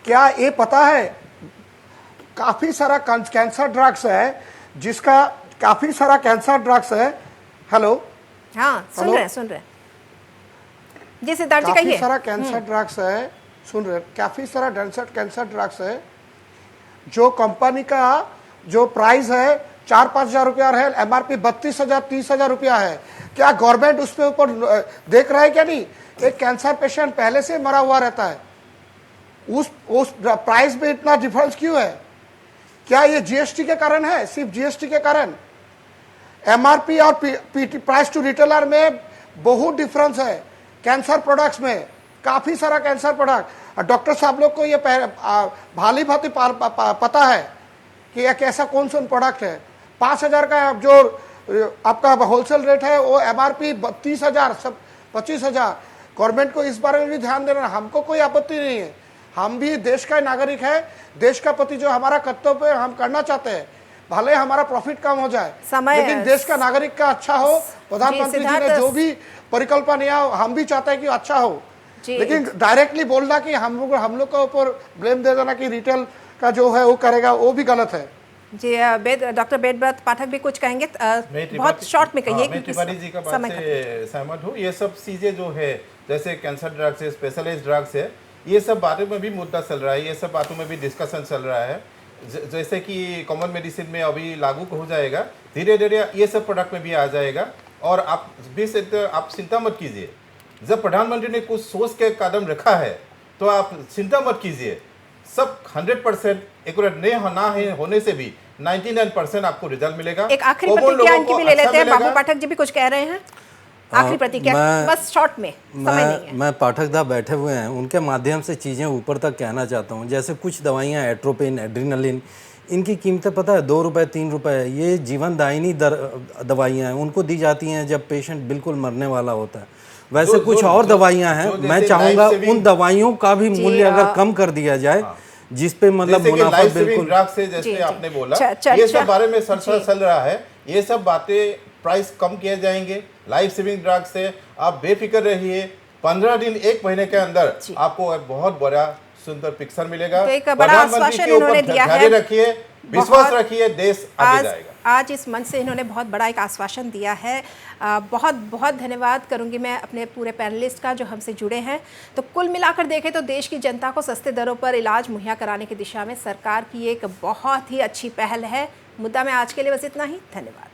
क्या ये पता है काफ़ी सारा कैंसर ड्रग्स है, जिसका काफ़ी सारा कैंसर ड्रग्स है। हेलो, हाँ सुन रहे हैं जी सिद्धार्थ जी, कहिए। काफ़ी सारा कैंसर ड्रग्स है, सुन रहे, काफ़ी सारा कैंसर ड्रग्स है जो कंपनी का जो प्राइस है 4-5 हज़ार रुपया है, MRP 32,000 30,000 रुपया है। क्या गवर्नमेंट उस पे ऊपर देख रहा है क्या? नहीं। एक कैंसर पेशेंट पहले से मरा हुआ रहता है, उस प्राइस में इतना डिफरेंस क्यों है? क्या ये जीएसटी के कारण है? सिर्फ जीएसटी के कारण? MRP और प्राइस टू रिटेलर में बहुत डिफरेंस है। कैंसर प्रोडक्ट्स में काफ़ी सारा कैंसर प्रोडक्ट, डॉक्टर साहब लोग को ये भाली भांति पता है कि एक ऐसा कौन सा प्रोडक्ट है। 5,000 का जो आपका होलसेल रेट है वो MRP 30,000 सब 25,000। गवर्नमेंट को इस बारे में भी ध्यान देना। हमको कोई आपत्ति नहीं है, हम भी देश का नागरिक है, देश का प्रति जो हमारा कर्तव्य है हम करना चाहते हैं, भले हमारा प्रॉफिट कम हो जाए, समय- लेकिन देश का नागरिक का अच्छा हो। प्रधानमंत्री जी ने सिद्धार्थ- जो भी परिकल्पना हम भी चाहते हैं कि अच्छा हो, जी। लेकिन डायरेक्टली बोलना कि हम लोग के ऊपर ब्लेम दे देना कि रिटेल का जो है वो करेगा, वो भी गलत है। जी डॉक्टर वेदव्रत पाठक भी कुछ कहेंगे, बहुत शॉर्ट में कहिए मैं क्योंकि त्रिपाठी जी का बात समय से सहमत हूँ। ये सब चीज़ें जो है जैसे कैंसर ड्रग्स है, स्पेशलाइज्ड ड्रग्स है, ये सब बातों में भी मुद्दा चल रहा है, ये सब बातों में भी डिस्कशन चल रहा है। जैसे कि कॉमन मेडिसिन में अभी लागू हो जाएगा, धीरे धीरे ये सब प्रोडक्ट में भी आ जाएगा। और आप चिंता मत कीजिए, जब प्रधानमंत्री ने कुछ सोच के कदम रखा है तो आप चिंता मत कीजिए, सब 100% एक्यूरेट नहीं होने से भी 99% आपको रिजल्ट मिलेगा। एक आखिरी कॉमन प्रतिक्रिया लोगों इनकी को भी ले अच्छा लेते हैं। मिलेगा। बाबू पाठक जी भी कुछ कह रहे हैं, आखिरी प्रतिक्रिया बस शॉर्ट में, समय नहीं है। मैं पाठक दा बैठे हुए हैं, उनके माध्यम से चीज़ें ऊपर तक कहना चाहता हूँ। जैसे कुछ दवाइयाँ एट्रोपिन, एड्रीनलिन, इनकी कीमतें पता है 2 रुपये 3 रुपये, ये जीवन दायिनी दवाइयाँ हैं, उनको दी जाती हैं जब पेशेंट बिल्कुल मरने वाला होता है। वैसे कुछ और दवाइयाँ हैं, मैं चाहूँगा उन दवाइयों का भी मूल्य अगर कम कर दिया जाए, जिस पे मतलब मुनाफा बिल्कुल। ड्रग्स से जैसे आपने बोला, ये सब बारे में चर्चा चल रहा है, ये सब बातें प्राइस कम किए जाएंगे। लाइफ सेविंग ड्रग्स से आप बेफिक्र रहिए, 15 दिन 1 महीने के अंदर आपको एक बहुत बड़ा सुंदर पिक्चर मिलेगा। तो एक बड़ा आश्वासन इन्होंने दिया है, रखिए, विश्वास रखिए, देश आगे जाएगा। आज इस मंच से इन्होंने बहुत बड़ा एक आश्वासन दिया है। बहुत बहुत धन्यवाद करूंगी मैं अपने पूरे पैनलिस्ट का जो हमसे जुड़े हैं। तो कुल मिलाकर देखें तो देश की जनता को सस्ते दरों पर इलाज मुहैया कराने की दिशा में सरकार की एक बहुत ही अच्छी पहल है। मुद्दा में आज के लिए बस इतना ही। धन्यवाद।